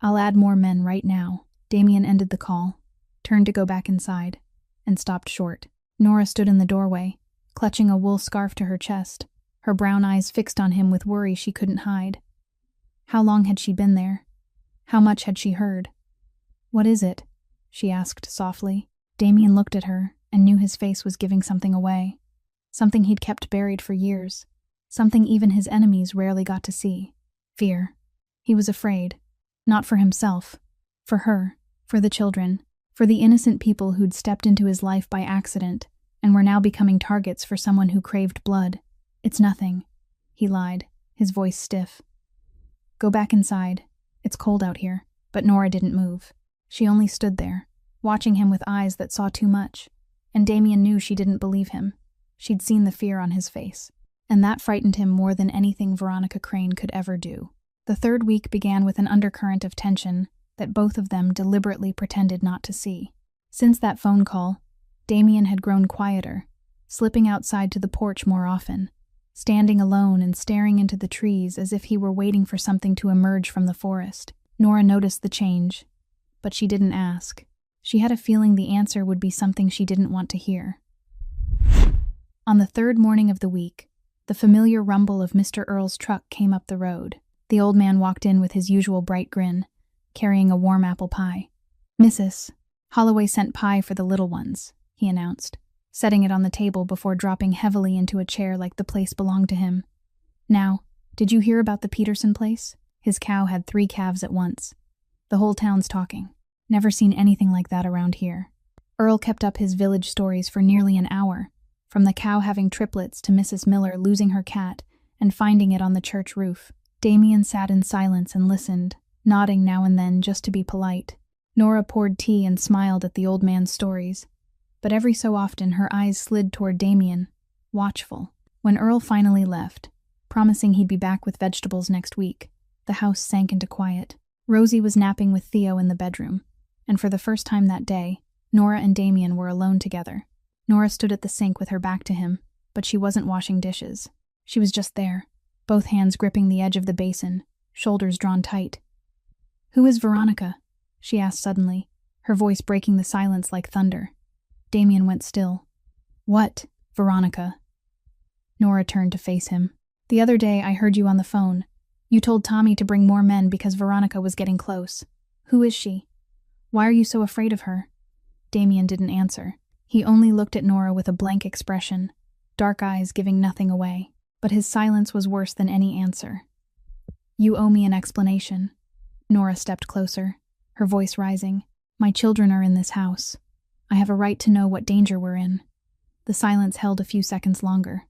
I'll add more men right now. Damien ended the call, turned to go back inside, and stopped short. Nora stood in the doorway, clutching a wool scarf to her chest, her brown eyes fixed on him with worry she couldn't hide. How long had she been there? How much had she heard? What is it? She asked softly. Damien looked at her and knew his face was giving something away, something he'd kept buried for years, something even his enemies rarely got to see. Fear. He was afraid. Not for himself. For her. For the children. For the innocent people who'd stepped into his life by accident and were now becoming targets for someone who craved blood. It's nothing, he lied, his voice stiff. Go back inside. It's cold out here. But Nora didn't move. She only stood there, watching him with eyes that saw too much. And Damien knew she didn't believe him. She'd seen the fear on his face. And that frightened him more than anything Veronica Crane could ever do. The third week began with an undercurrent of tension that both of them deliberately pretended not to see. Since that phone call, Damien had grown quieter, slipping outside to the porch more often, standing alone and staring into the trees as if he were waiting for something to emerge from the forest. Nora noticed the change, but she didn't ask. She had a feeling the answer would be something she didn't want to hear. On the third morning of the week, the familiar rumble of Mr. Earl's truck came up the road. The old man walked in with his usual bright grin, carrying a warm apple pie. Mrs. Holloway sent pie for the little ones, he announced, setting it on the table before dropping heavily into a chair like the place belonged to him. Now, did you hear about the Peterson place? His cow had 3 calves at once. The whole town's talking. Never seen anything like that around here. Earl kept up his village stories for nearly an hour, from the cow having triplets to Mrs. Miller losing her cat and finding it on the church roof. Damien sat in silence and listened, nodding now and then just to be polite. Nora poured tea and smiled at the old man's stories, but every so often her eyes slid toward Damien, watchful. When Earl finally left, promising he'd be back with vegetables next week, the house sank into quiet. Rosie was napping with Theo in the bedroom, and for the first time that day, Nora and Damien were alone together. Nora stood at the sink with her back to him, but she wasn't washing dishes. She was just there, both hands gripping the edge of the basin, shoulders drawn tight. "Who is Veronica?" she asked suddenly, her voice breaking the silence like thunder. Damien went still. "What, Veronica?" Nora turned to face him. "The other day I heard you on the phone. You told Tommy to bring more men because Veronica was getting close. Who is she? Why are you so afraid of her?" Damien didn't answer. He only looked at Nora with a blank expression, dark eyes giving nothing away. But his silence was worse than any answer. "You owe me an explanation." Nora stepped closer, her voice rising. "My children are in this house. I have a right to know what danger we're in." The silence held a few seconds longer.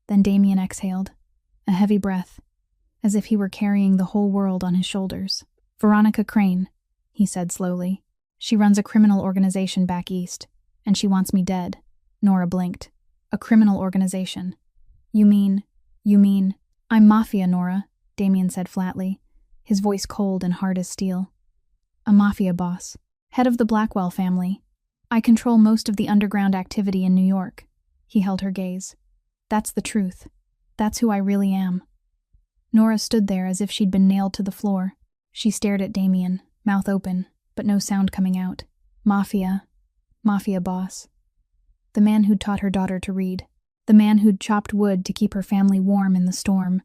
Then Damien exhaled, a heavy breath, as if he were carrying the whole world on his shoulders. "Veronica Crane," he said slowly. "She runs a criminal organization back east, and she wants me dead." Nora blinked. "A criminal organization? You mean, I'm Mafia, Nora," Damien said flatly, his voice cold and hard as steel. "A Mafia boss, head of the Blackwell family. I control most of the underground activity in New York." He held her gaze. "That's the truth. That's who I really am." Nora stood there as if she'd been nailed to the floor. She stared at Damien, mouth open, but no sound coming out. Mafia boss. The man who'd taught her daughter to read. The man who'd chopped wood to keep her family warm in the storm.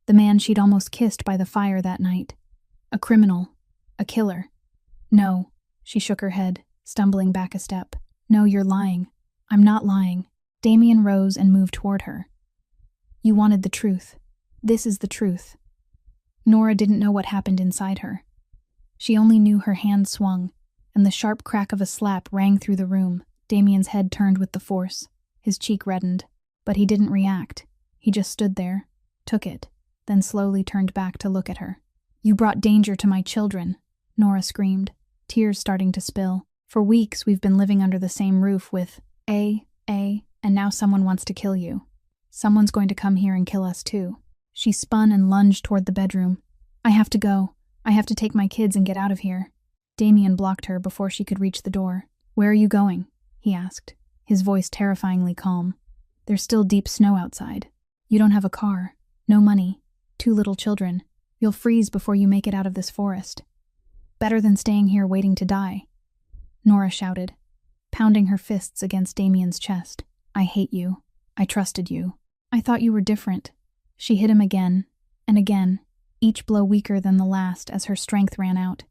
The man she'd almost kissed by the fire that night. A criminal. A killer. "No," she shook her head, stumbling back a step. "No, you're lying. I'm not lying." Damien rose and moved toward her. "You wanted the truth. This is the truth." Nora didn't know what happened inside her. She only knew her hand swung, and the sharp crack of a slap rang through the room. Damien's head turned with the force. His cheek reddened. But he didn't react. He just stood there, took it, then slowly turned back to look at her. "You brought danger to my children," Nora screamed, tears starting to spill. "For weeks we've been living under the same roof with and now someone wants to kill you. Someone's going to come here and kill us too." She spun and lunged toward the bedroom. "I have to go. I have to take my kids and get out of here." Damien blocked her before she could reach the door. "Where are you going?" he asked, his voice terrifyingly calm. "There's still deep snow outside. You don't have a car, no money, 2 little children. You'll freeze before you make it out of this forest. Better than staying here waiting to die." Nora shouted, pounding her fists against Damien's chest. "I hate you. I trusted you. I thought you were different." She hit him again and again, each blow weaker than the last as her strength ran out.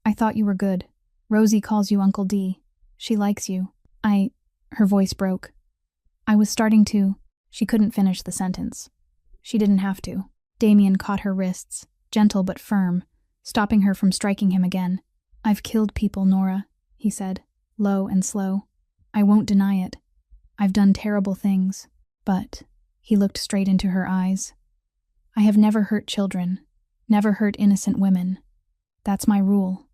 "I thought you were good. Rosie calls you Uncle D. She likes you. Her voice broke. "I was starting to..." She couldn't finish the sentence. She didn't have to. Damien caught her wrists, gentle but firm, stopping her from striking him again. "I've killed people, Nora," he said, low and slow. "I won't deny it. I've done terrible things, but..." He looked straight into her eyes. "I have never hurt children, never hurt innocent women. That's my rule,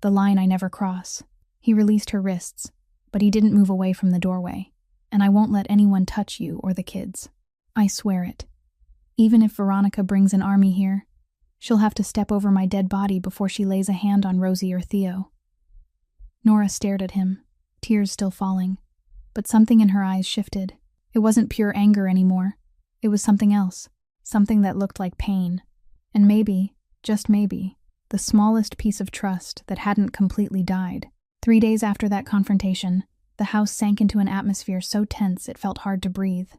the line I never cross." He released her wrists, but he didn't move away from the doorway. "And I won't let anyone touch you or the kids. I swear it. Even if Veronica brings an army here, she'll have to step over my dead body before she lays a hand on Rosie or Theo." Nora stared at him, tears still falling, but something in her eyes shifted. It wasn't pure anger anymore. It was something else, something that looked like pain. And maybe, just maybe, the smallest piece of trust that hadn't completely died. 3 days after that confrontation, the house sank into an atmosphere so tense it felt hard to breathe.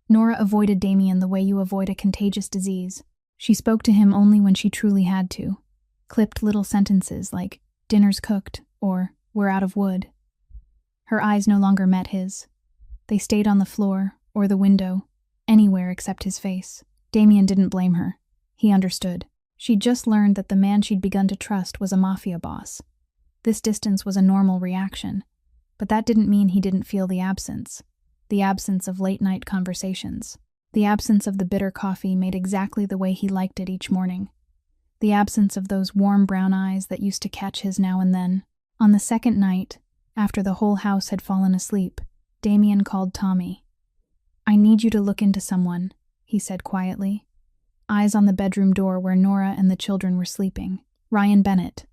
Nora avoided Damien the way you avoid a contagious disease. She spoke to him only when she truly had to. Clipped little sentences like, "Dinner's cooked," or "We're out of wood." Her eyes no longer met his. They stayed on the floor, or the window, anywhere except his face. Damien didn't blame her. He understood. She'd just learned that the man she'd begun to trust was a mafia boss. This distance was a normal reaction, but that didn't mean he didn't feel the absence of late-night conversations, the absence of the bitter coffee made exactly the way he liked it each morning, the absence of those warm brown eyes that used to catch his now and then. On the second night, after the whole house had fallen asleep, Damien called Tommy. "I need you to look into someone," he said quietly. Eyes on the bedroom door where Nora and the children were sleeping. "Ryan Bennett.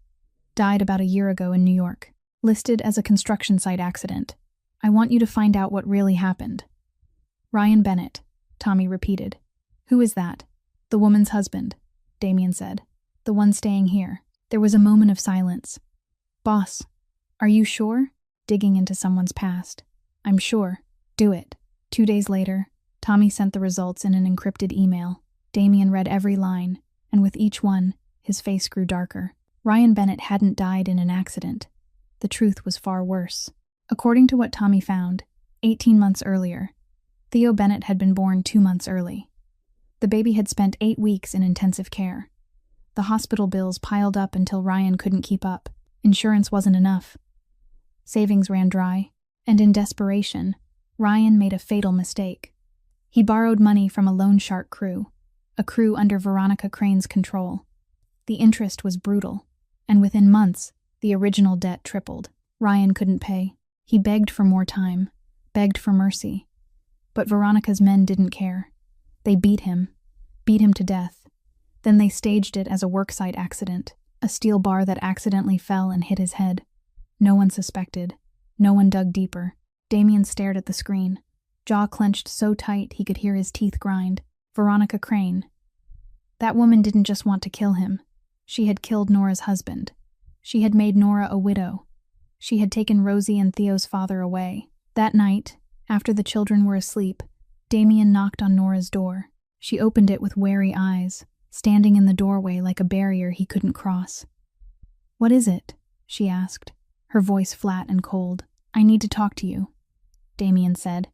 Died about a year ago in New York. Listed as a construction site accident. I want you to find out what really happened." "Ryan Bennett," Tommy repeated. "Who is that?" "The woman's husband," Damien said. "The one staying here." There was a moment of silence. "Boss, are you sure?" Digging into someone's past. "I'm sure. Do it." 2 days later, Tommy sent the results in an encrypted email. Damien read every line, and with each one, his face grew darker. Ryan Bennett hadn't died in an accident. The truth was far worse. According to what Tommy found, 18 months earlier, Theo Bennett had been born 2 months early. The baby had spent 8 weeks in intensive care. The hospital bills piled up until Ryan couldn't keep up. Insurance wasn't enough. Savings ran dry, and in desperation, Ryan made a fatal mistake. He borrowed money from a loan shark crew, a crew under Veronica Crane's control. The interest was brutal, and within months, the original debt tripled. Ryan couldn't pay. He begged for more time, begged for mercy. But Veronica's men didn't care. They beat him to death. Then they staged it as a worksite accident, a steel bar that accidentally fell and hit his head. No one suspected. No one dug deeper. Damien stared at the screen, jaw clenched so tight he could hear his teeth grind. Veronica Crane. That woman didn't just want to kill him. She had killed Nora's husband. She had made Nora a widow. She had taken Rosie and Theo's father away. That night, after the children were asleep, Damien knocked on Nora's door. She opened it with wary eyes, standing in the doorway like a barrier he couldn't cross. "What is it?" she asked, her voice flat and cold. "I need to talk to you," Damien said,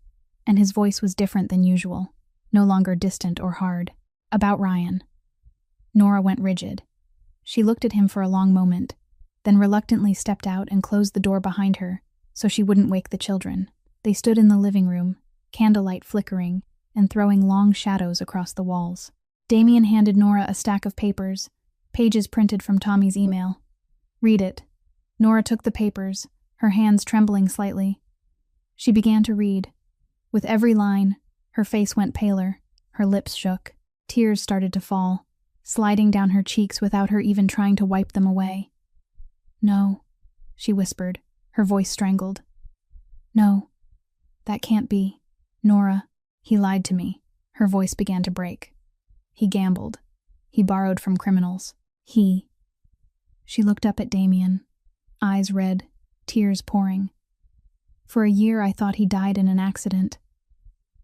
and his voice was different than usual, no longer distant or hard. "About Ryan." Nora went rigid. She looked at him for a long moment, then reluctantly stepped out and closed the door behind her so she wouldn't wake the children. They stood in the living room, candlelight flickering and throwing long shadows across the walls. Damien handed Nora a stack of papers, pages printed from Tommy's email. "Read it." Nora took the papers, her hands trembling slightly. She began to read. With every line, her face went paler, her lips shook. Tears started to fall, sliding down her cheeks without her even trying to wipe them away. "No," she whispered, her voice strangled. "No, that can't be. Nora, he lied to me." Her voice began to break. "He gambled. He borrowed from criminals. She looked up at Damien, eyes red, tears pouring. "For a year I thought he died in an accident.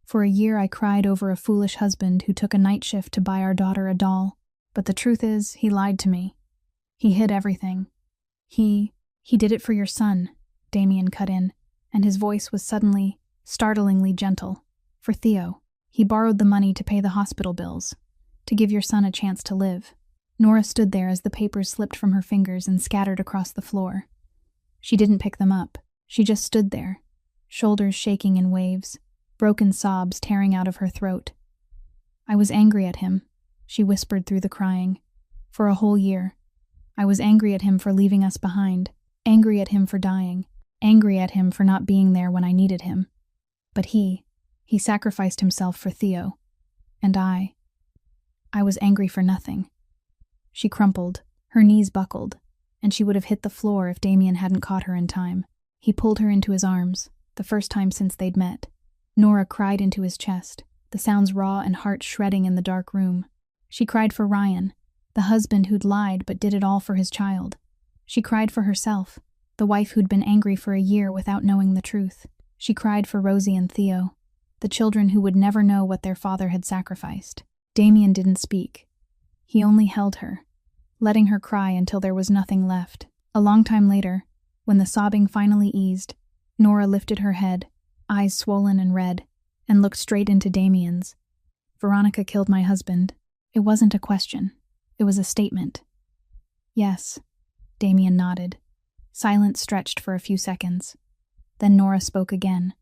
For a year I cried over a foolish husband who took a night shift to buy our daughter a doll. But the truth is, he lied to me. He hid everything. He did it for your son," Damien cut in, and his voice was suddenly, startlingly gentle. "For Theo. He borrowed the money to pay the hospital bills, to give your son a chance to live." Nora stood there as the papers slipped from her fingers and scattered across the floor. She didn't pick them up. She just stood there, shoulders shaking in waves, broken sobs tearing out of her throat. "I was angry at him," she whispered through the crying. "For a whole year. I was angry at him for leaving us behind, angry at him for dying, angry at him for not being there when I needed him. But he sacrificed himself for Theo. And I was angry for nothing." She crumpled, her knees buckled, and she would have hit the floor if Damien hadn't caught her in time. He pulled her into his arms, the first time since they'd met. Nora cried into his chest, the sounds raw and heart-shredding in the dark room. She cried for Ryan, the husband who'd lied but did it all for his child. She cried for herself, the wife who'd been angry for a year without knowing the truth. She cried for Rosie and Theo, the children who would never know what their father had sacrificed. Damien didn't speak. He only held her, letting her cry until there was nothing left. A long time later, when the sobbing finally eased, Nora lifted her head, eyes swollen and red, and looked straight into Damien's. Veronica killed my husband. It wasn't a question. It was a statement. Yes, Damien nodded. Silence stretched for a few seconds. Then Nora spoke again,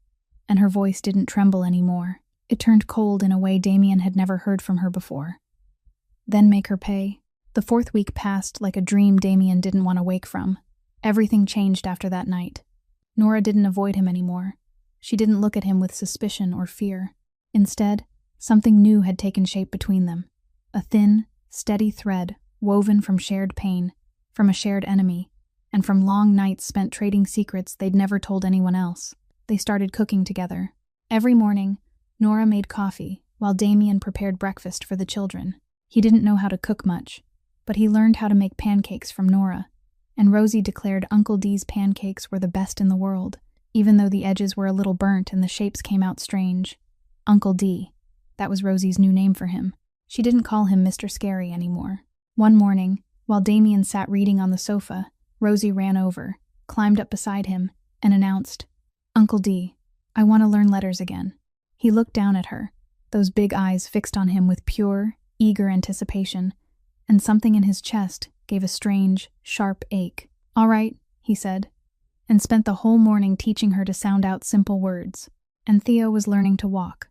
and her voice didn't tremble anymore. It turned cold in a way Damien had never heard from her before. Then make her pay. The 4th week passed like a dream Damien didn't want to wake from. Everything changed after that night. Nora didn't avoid him anymore. She didn't look at him with suspicion or fear. Instead, something new had taken shape between them. A thin, steady thread woven from shared pain, from a shared enemy, and from long nights spent trading secrets they'd never told anyone else. They started cooking together. Every morning, Nora made coffee, while Damien prepared breakfast for the children. He didn't know how to cook much, but he learned how to make pancakes from Nora, and Rosie declared Uncle D's pancakes were the best in the world, even though the edges were a little burnt and the shapes came out strange. Uncle D. That was Rosie's new name for him. She didn't call him Mr. Scary anymore. One morning, while Damien sat reading on the sofa, Rosie ran over, climbed up beside him, and announced, "Uncle D, I want to learn letters again." He looked down at her, those big eyes fixed on him with pure, eager anticipation, and something in his chest gave a strange, sharp ache. "All right," he said, and spent the whole morning teaching her to sound out simple words. And Theo was learning to walk.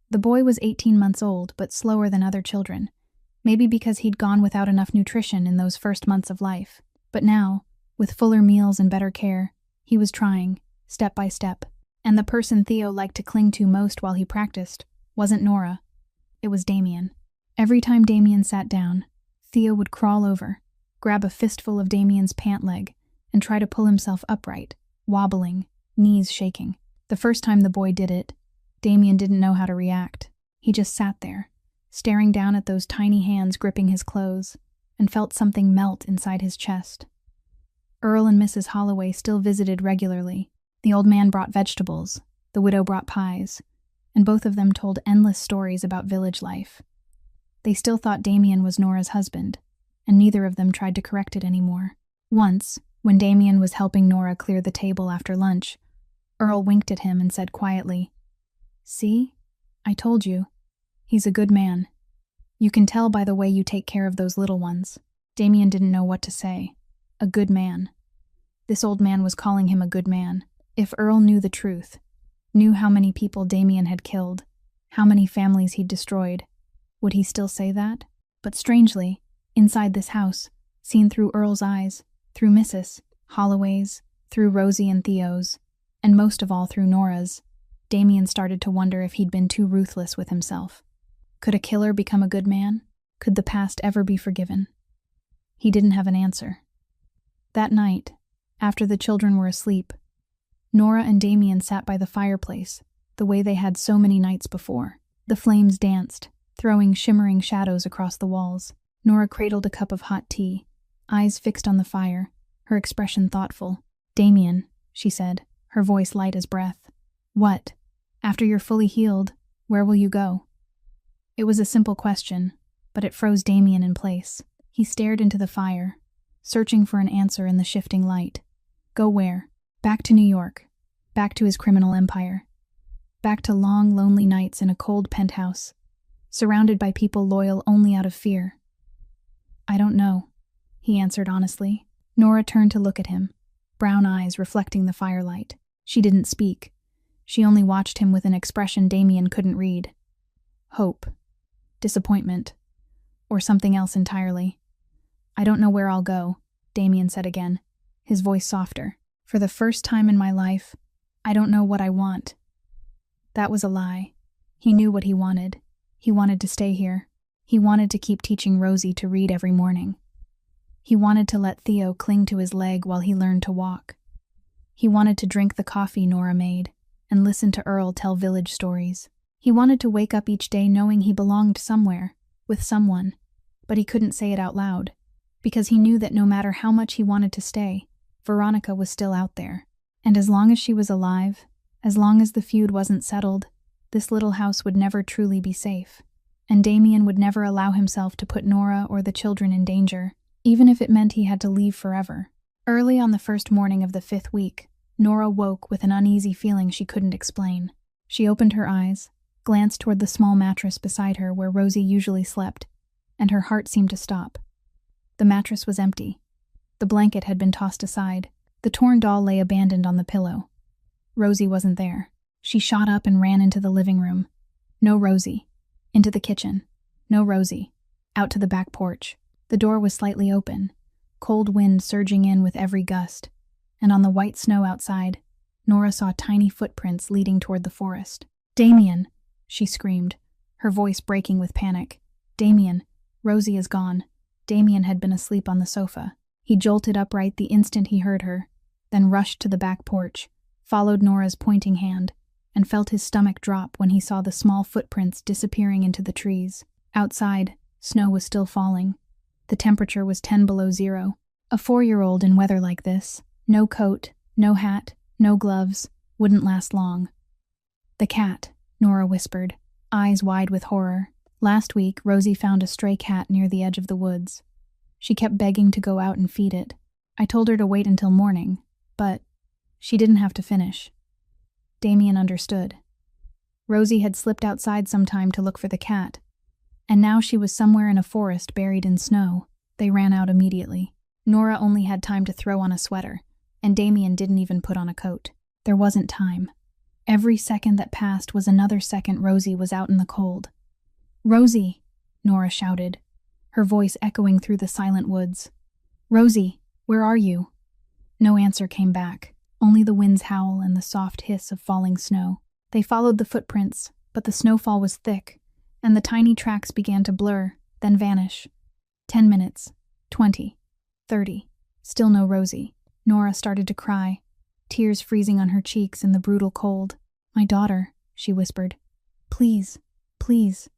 The boy was 18 months old, but slower than other children, maybe because he'd gone without enough nutrition in those first months of life. But now, with fuller meals and better care, he was trying, step by step. And the person Theo liked to cling to most while he practiced wasn't Nora. It was Damien. Every time Damien sat down, Theo would crawl over, grab a fistful of Damien's pant leg, and try to pull himself upright, wobbling, knees shaking. The first time the boy did it, Damien didn't know how to react. He just sat there, staring down at those tiny hands gripping his clothes, and felt something melt inside his chest. Earl and Mrs. Holloway still visited regularly. The old man brought vegetables, the widow brought pies, and both of them told endless stories about village life. They still thought Damien was Nora's husband, and neither of them tried to correct it anymore. Once, when Damien was helping Nora clear the table after lunch, Earl winked at him and said quietly, "See? I told you. He's a good man. You can tell by the way you take care of those little ones." Damien didn't know what to say. A good man. This old man was calling him a good man. If Earl knew the truth, knew how many people Damien had killed, how many families he'd destroyed, would he still say that? But strangely, inside this house, seen through Earl's eyes, through Mrs. Holloway's, through Rosie and Theo's, and most of all through Nora's, Damien started to wonder if he'd been too ruthless with himself. Could a killer become a good man? Could the past ever be forgiven? He didn't have an answer. That night, after the children were asleep, Nora and Damien sat by the fireplace, the way they had so many nights before. The flames danced, throwing shimmering shadows across the walls. Nora cradled a cup of hot tea, eyes fixed on the fire, her expression thoughtful. "Damien," she said, her voice light as breath. "What? After you're fully healed, where will you go?" It was a simple question, but it froze Damien in place. He stared into the fire, searching for an answer in the shifting light. Go where? Back to New York. Back to his criminal empire. Back to long, lonely nights in a cold penthouse, surrounded by people loyal only out of fear. "I don't know," he answered honestly. Nora turned to look at him, brown eyes reflecting the firelight. She didn't speak. She only watched him with an expression Damien couldn't read. Hope. Disappointment. Or something else entirely. "I don't know where I'll go," Damien said again, his voice softer. "For the first time in my life, I don't know what I want." That was a lie. He knew what he wanted. He wanted to stay here. He wanted to keep teaching Rosie to read every morning. He wanted to let Theo cling to his leg while he learned to walk. He wanted to drink the coffee Nora made and listen to Earl tell village stories. He wanted to wake up each day knowing he belonged somewhere, with someone, but he couldn't say it out loud, because he knew that no matter how much he wanted to stay, Veronica was still out there. And as long as she was alive, as long as the feud wasn't settled, this little house would never truly be safe. And Damien would never allow himself to put Nora or the children in danger, even if it meant he had to leave forever. Early on the first morning of the 5th week, Nora woke with an uneasy feeling she couldn't explain. She opened her eyes, glanced toward the small mattress beside her where Rosie usually slept, and her heart seemed to stop. The mattress was empty. The blanket had been tossed aside. The torn doll lay abandoned on the pillow. Rosie wasn't there. She shot up and ran into the living room. No Rosie. Into the kitchen. No Rosie. Out to the back porch. The door was slightly open, cold wind surging in with every gust, and on the white snow outside, Nora saw tiny footprints leading toward the forest. "Damien!" she screamed, her voice breaking with panic. "Damien! Rosie is gone." Damien had been asleep on the sofa. He jolted upright the instant he heard her, then rushed to the back porch, followed Nora's pointing hand, and felt his stomach drop when he saw the small footprints disappearing into the trees. Outside, snow was still falling. The temperature was 10 below zero. A 4-year-old in weather like this, no coat, no hat, no gloves, wouldn't last long. "The cat," Nora whispered, eyes wide with horror. Last week, Rosie found a stray cat near the edge of the woods. She kept begging to go out and feed it. I told her to wait until morning, but she didn't have to finish. Damien understood. Rosie had slipped outside sometime to look for the cat, and now she was somewhere in a forest buried in snow. They ran out immediately. Nora only had time to throw on a sweater, and Damien didn't even put on a coat. There wasn't time. Every second that passed was another second Rosie was out in the cold. "Rosie!" Nora shouted, her voice echoing through the silent woods. "Rosie, where are you?" No answer came back, only the wind's howl and the soft hiss of falling snow. They followed the footprints, but the snowfall was thick, and the tiny tracks began to blur, then vanish. 10 minutes, 20, 30, still no Rosie. Nora started to cry, tears freezing on her cheeks in the brutal cold. "My daughter," she whispered. "Please, please."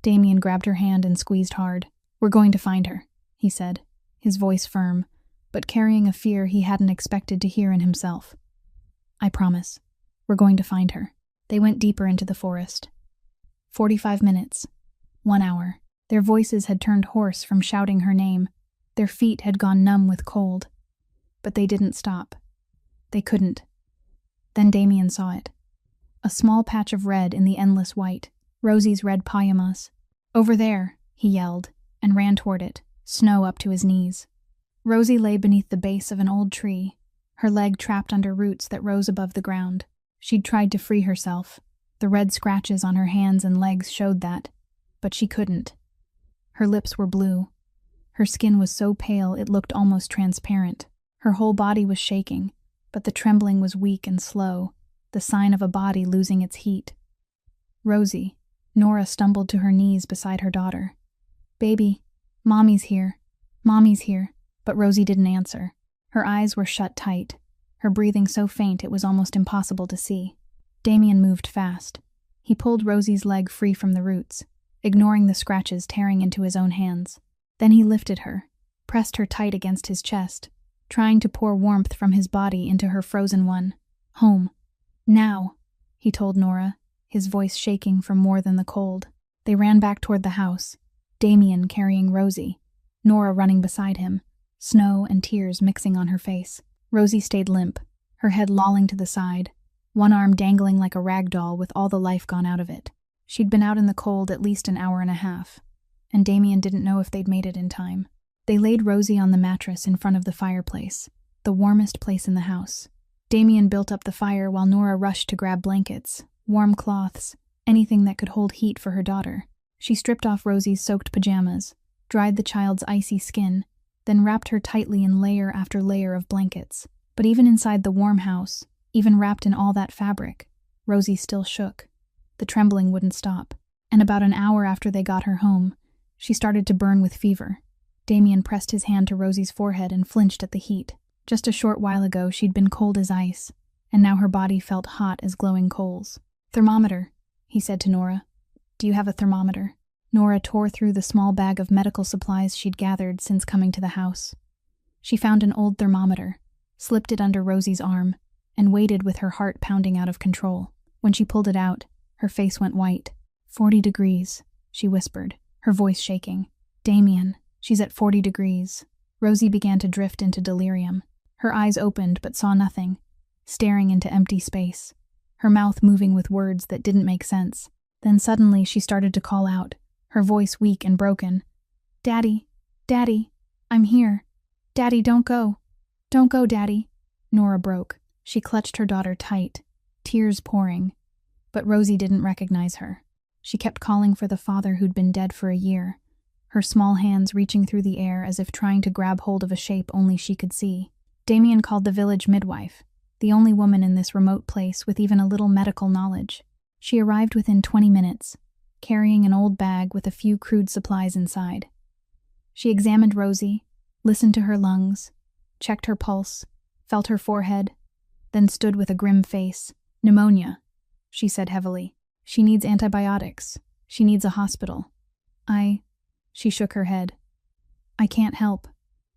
Damien grabbed her hand and squeezed hard. "We're going to find her," he said, his voice firm, but carrying a fear he hadn't expected to hear in himself. "I promise. We're going to find her." They went deeper into the forest. 45 minutes. 1 hour. Their voices had turned hoarse from shouting her name. Their feet had gone numb with cold. But they didn't stop. They couldn't. Then Damien saw it. A small patch of red in the endless white. Rosie's red pajamas. "Over there," he yelled, and ran toward it, snow up to his knees. Rosie lay beneath the base of an old tree, her leg trapped under roots that rose above the ground. She'd tried to free herself. The red scratches on her hands and legs showed that, but she couldn't. Her lips were blue. Her skin was so pale it looked almost transparent. Her whole body was shaking, but the trembling was weak and slow, the sign of a body losing its heat. "Rosie." Nora stumbled to her knees beside her daughter. "Baby, Mommy's here. Mommy's here." But Rosie didn't answer. Her eyes were shut tight, her breathing so faint it was almost impossible to see. Damien moved fast. He pulled Rosie's leg free from the roots, ignoring the scratches tearing into his own hands. Then he lifted her, pressed her tight against his chest, trying to pour warmth from his body into her frozen one. "Home. Now," he told Nora, his voice shaking from more than the cold. They ran back toward the house, Damien carrying Rosie, Nora running beside him, snow and tears mixing on her face. Rosie stayed limp, her head lolling to the side, one arm dangling like a rag doll with all the life gone out of it. She'd been out in the cold at least an hour and a half, and Damien didn't know if they'd made it in time. They laid Rosie on the mattress in front of the fireplace, the warmest place in the house. Damien built up the fire while Nora rushed to grab blankets, warm cloths, anything that could hold heat for her daughter. She stripped off Rosie's soaked pajamas, dried the child's icy skin, then wrapped her tightly in layer after layer of blankets. But even inside the warm house, even wrapped in all that fabric, Rosie still shook. The trembling wouldn't stop, and about an hour after they got her home, she started to burn with fever. Damien pressed his hand to Rosie's forehead and flinched at the heat. Just a short while ago she'd been cold as ice, and now her body felt hot as glowing coals. "Thermometer," he said to Nora. "Do you have a thermometer?" Nora tore through the small bag of medical supplies she'd gathered since coming to the house. She found an old thermometer, slipped it under Rosie's arm, and waited with her heart pounding out of control. When she pulled it out, her face went white. 40 degrees, she whispered, her voice shaking. "Damien, she's at 40 degrees. Rosie began to drift into delirium. Her eyes opened but saw nothing, staring into empty space, her mouth moving with words that didn't make sense. Then suddenly she started to call out, her voice weak and broken. "Daddy, Daddy, I'm here. Daddy, don't go. Don't go, Daddy." Nora broke. She clutched her daughter tight, tears pouring. But Rosie didn't recognize her. She kept calling for the father who'd been dead for a year, her small hands reaching through the air as if trying to grab hold of a shape only she could see. Damien called the village midwife, the only woman in this remote place with even a little medical knowledge. She arrived within 20 minutes, carrying an old bag with a few crude supplies inside. She examined Rosie, listened to her lungs, checked her pulse, felt her forehead, then stood with a grim face. "Pneumonia," she said heavily. "She needs antibiotics. She needs a hospital." She shook her head. "I can't help.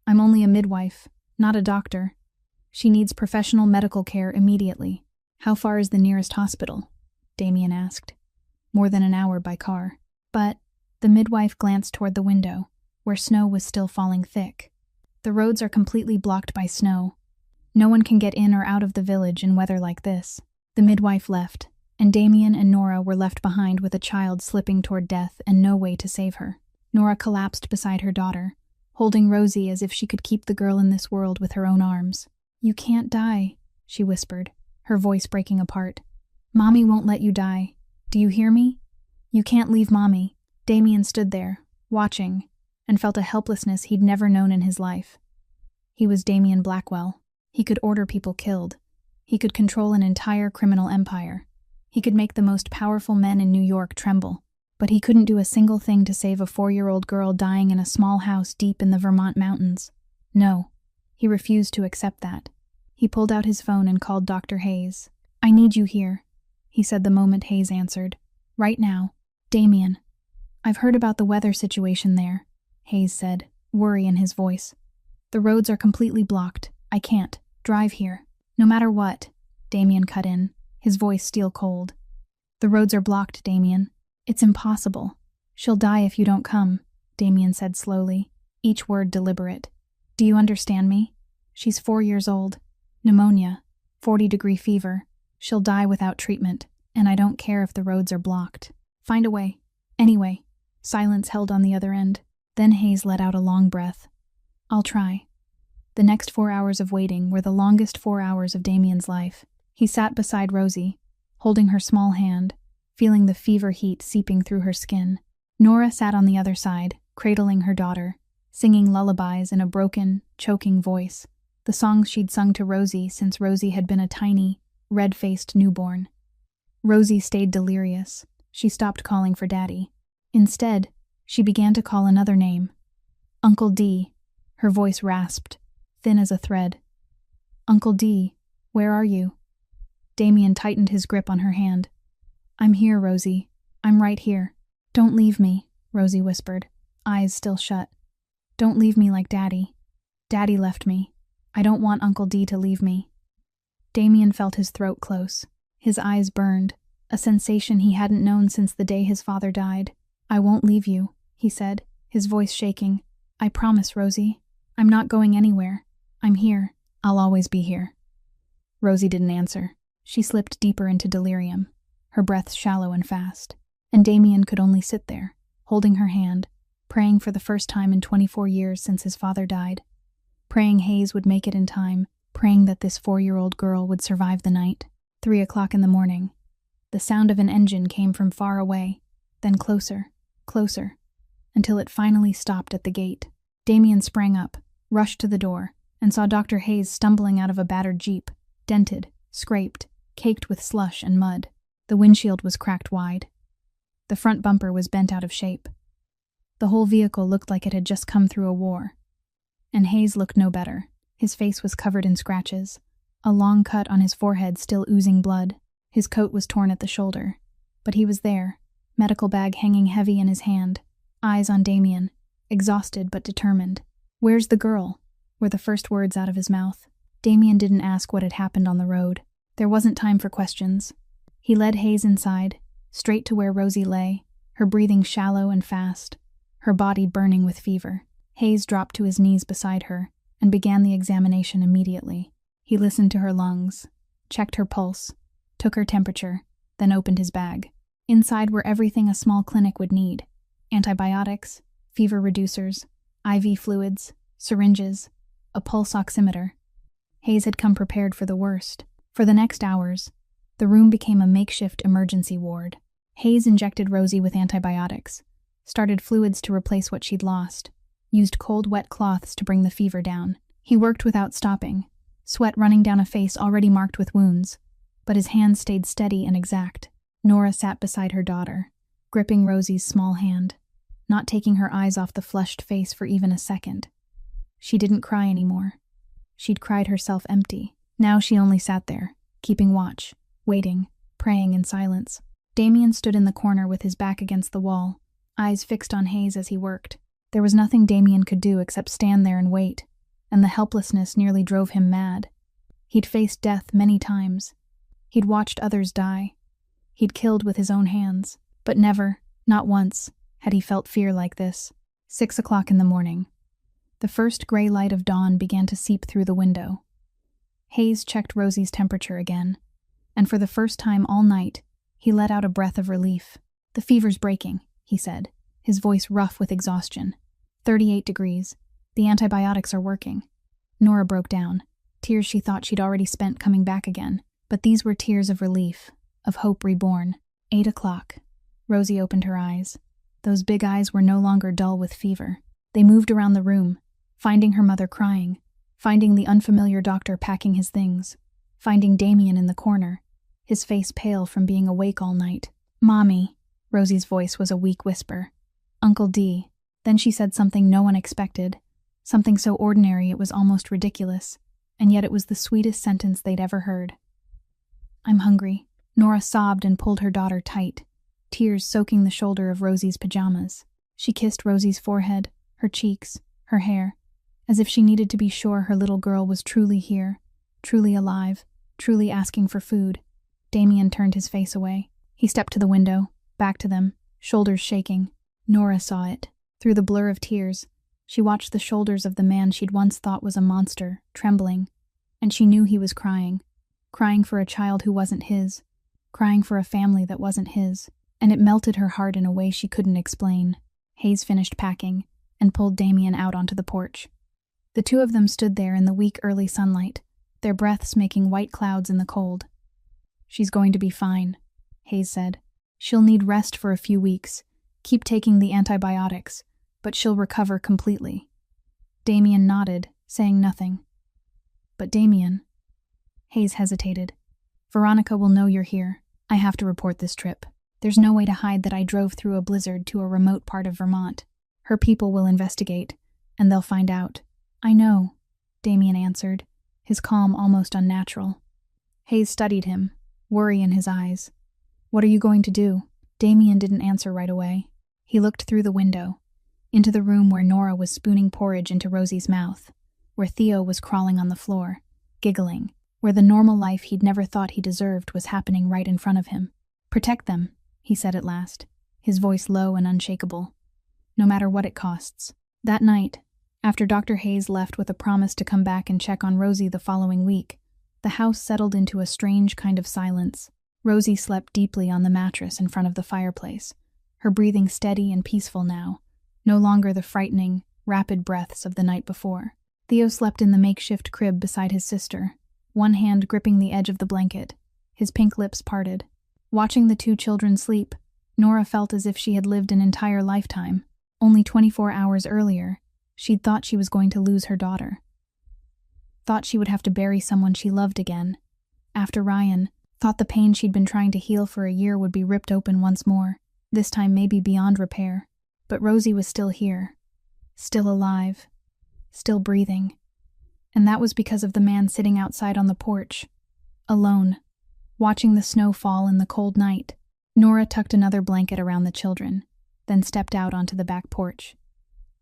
I'm only a midwife, not a doctor. She needs professional medical care immediately." "How far is the nearest hospital?" Damien asked. "More than an hour by car." But the midwife glanced toward the window, where snow was still falling thick. "The roads are completely blocked by snow. No one can get in or out of the village in weather like this." The midwife left, and Damien and Nora were left behind with a child slipping toward death and no way to save her. Nora collapsed beside her daughter, holding Rosie as if she could keep the girl in this world with her own arms. "You can't die," she whispered, her voice breaking apart. "Mommy won't let you die. Do you hear me? You can't leave Mommy." Damien stood there, watching, and felt a helplessness he'd never known in his life. He was Damien Blackwell. He could order people killed. He could control an entire criminal empire. He could make the most powerful men in New York tremble. But he couldn't do a single thing to save a 4-year-old girl dying in a small house deep in the Vermont mountains. No, he refused to accept that. He pulled out his phone and called Dr. Hayes. "I need you here," he said the moment Hayes answered. "Right now." "Damien, I've heard about the weather situation there," Hayes said, worry in his voice. "The roads are completely blocked. I can't drive here." "No matter what," Damien cut in, his voice steel cold. "The roads are blocked, Damien. It's impossible. She'll die if you don't come," Damien said slowly, each word deliberate. "Do you understand me? She's 4 years old. Pneumonia, 40-degree fever. She'll die without treatment, and I don't care if the roads are blocked. Find a way. Anyway." Silence held on the other end. Then Hayes let out a long breath. "I'll try." The next 4 hours of waiting were the longest 4 hours of Damien's life. He sat beside Rosie, holding her small hand, feeling the fever heat seeping through her skin. Nora sat on the other side, cradling her daughter, singing lullabies in a broken, choking voice, the songs she'd sung to Rosie since Rosie had been a tiny, red-faced newborn. Rosie stayed delirious. She stopped calling for Daddy. Instead, she began to call another name. "Uncle D." Her voice rasped, thin as a thread. "Uncle D, where are you?" Damien tightened his grip on her hand. "I'm here, Rosie. I'm right here." "Don't leave me," Rosie whispered, eyes still shut. "Don't leave me like Daddy. Daddy left me. I don't want Uncle D to leave me." Damien felt his throat close. His eyes burned, a sensation he hadn't known since the day his father died. "I won't leave you," he said, his voice shaking. "I promise, Rosie. I'm not going anywhere. I'm here. I'll always be here." Rosie didn't answer. She slipped deeper into delirium, her breath shallow and fast, and Damien could only sit there, holding her hand, praying for the first time in 24 years since his father died, praying Hayes would make it in time, praying that this 4-year-old girl would survive the night. 3 o'clock in the morning. The sound of an engine came from far away, then closer, closer, until it finally stopped at the gate. Damien sprang up, rushed to the door, and saw Dr. Hayes stumbling out of a battered Jeep, dented, scraped, caked with slush and mud. The windshield was cracked wide. The front bumper was bent out of shape. The whole vehicle looked like it had just come through a war. And Hayes looked no better. His face was covered in scratches, a long cut on his forehead still oozing blood. His coat was torn at the shoulder. But he was there, medical bag hanging heavy in his hand, eyes on Damien, exhausted but determined. "Where's the girl?" were the first words out of his mouth. Damien didn't ask what had happened on the road. There wasn't time for questions. He led Hayes inside, straight to where Rosie lay, her breathing shallow and fast, her body burning with fever. Hayes dropped to his knees beside her and began the examination immediately. He listened to her lungs, checked her pulse, took her temperature, then opened his bag. Inside were everything a small clinic would need: antibiotics, fever reducers, IV fluids, syringes, a pulse oximeter. Hayes had come prepared for the worst. For the next hours, the room became a makeshift emergency ward. Hayes injected Rosie with antibiotics, started fluids to replace what she'd lost, used cold, wet cloths to bring the fever down. He worked without stopping, sweat running down a face already marked with wounds, but his hands stayed steady and exact. Nora sat beside her daughter, gripping Rosie's small hand, not taking her eyes off the flushed face for even a second. She didn't cry anymore. She'd cried herself empty. Now she only sat there, keeping watch, waiting, praying in silence. Damien stood in the corner with his back against the wall, eyes fixed on Hayes as he worked. There was nothing Damien could do except stand there and wait, and the helplessness nearly drove him mad. He'd faced death many times. He'd watched others die. He'd killed with his own hands, but never, not once, had he felt fear like this. 6 o'clock in the morning. The first gray light of dawn began to seep through the window. Hayes checked Rosie's temperature again, and for the first time all night, he let out a breath of relief. "The fever's breaking," he said, his voice rough with exhaustion. 38 degrees. The antibiotics are working. Nora broke down, tears she thought she'd already spent coming back again, but these were tears of relief, of hope reborn. 8 o'clock. Rosie opened her eyes. Those big eyes were no longer dull with fever. They moved around the room, finding her mother crying, finding the unfamiliar doctor packing his things, finding Damien in the corner, his face pale from being awake all night. "Mommy," Rosie's voice was a weak whisper. "Uncle D." Then she said something no one expected, something so ordinary it was almost ridiculous, and yet it was the sweetest sentence they'd ever heard. "I'm hungry." Nora sobbed and pulled her daughter tight, tears soaking the shoulder of Rosie's pajamas. She kissed Rosie's forehead, her cheeks, her hair, as if she needed to be sure her little girl was truly here, truly alive, truly asking for food. Damien turned his face away. He stepped to the window, back to them, shoulders shaking. Nora saw it. Through the blur of tears, she watched the shoulders of the man she'd once thought was a monster, trembling, and she knew he was crying for a child who wasn't his, crying for a family that wasn't his, and it melted her heart in a way she couldn't explain. Hayes finished packing and pulled Damien out onto the porch. The two of them stood there in the weak early sunlight, their breaths making white clouds in the cold. "She's going to be fine," Hayes said. "She'll need rest for a few weeks, keep taking the antibiotics, but she'll recover completely." Damien nodded, saying nothing. "But Damien," Hayes hesitated. "Veronica will know you're here. I have to report this trip. There's no way to hide that I drove through a blizzard to a remote part of Vermont. Her people will investigate, and they'll find out." "I know," Damien answered, his calm almost unnatural. Hayes studied him, worry in his eyes. "What are you going to do?" Damien didn't answer right away. He looked through the window, into the room where Nora was spooning porridge into Rosie's mouth, where Theo was crawling on the floor, giggling, where the normal life he'd never thought he deserved was happening right in front of him. "Protect them," he said at last, his voice low and unshakable. "No matter what it costs." That night, after Dr. Hayes left with a promise to come back and check on Rosie the following week, the house settled into a strange kind of silence. Rosie slept deeply on the mattress in front of the fireplace, her breathing steady and peaceful now, no longer the frightening, rapid breaths of the night before. Theo slept in the makeshift crib beside his sister, one hand gripping the edge of the blanket, his pink lips parted. Watching the two children sleep, Nora felt as if she had lived an entire lifetime. Only 24 hours earlier, she'd thought she was going to lose her daughter. Thought she would have to bury someone she loved again. After Ryan, thought the pain she'd been trying to heal for a year would be ripped open once more, this time maybe beyond repair. But Rosie was still here, still alive, still breathing. And that was because of the man sitting outside on the porch, alone, watching the snow fall in the cold night. Nora tucked another blanket around the children, then stepped out onto the back porch.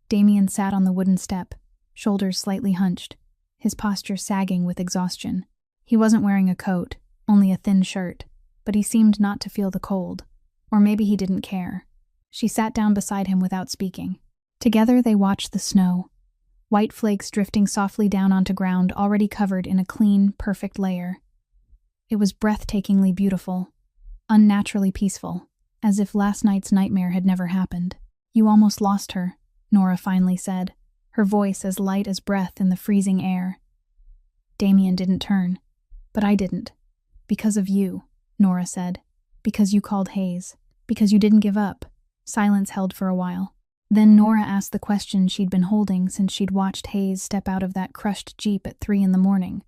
Damien sat on the wooden step, shoulders slightly hunched, his posture sagging with exhaustion. He wasn't wearing a coat, only a thin shirt, but he seemed not to feel the cold, or maybe he didn't care. She sat down beside him without speaking. Together they watched the snow, white flakes drifting softly down onto ground already covered in a clean, perfect layer. It was breathtakingly beautiful, unnaturally peaceful. as if last night's nightmare had never happened. "You almost lost her," Nora finally said, her voice as light as breath in the freezing air. Damien didn't turn. "But I didn't. Because of you," Nora said. "Because you called Hayes. Because you didn't give up." Silence held for a while. Then Nora asked the question she'd been holding since she'd watched Hayes step out of that crushed Jeep at 3 a.m.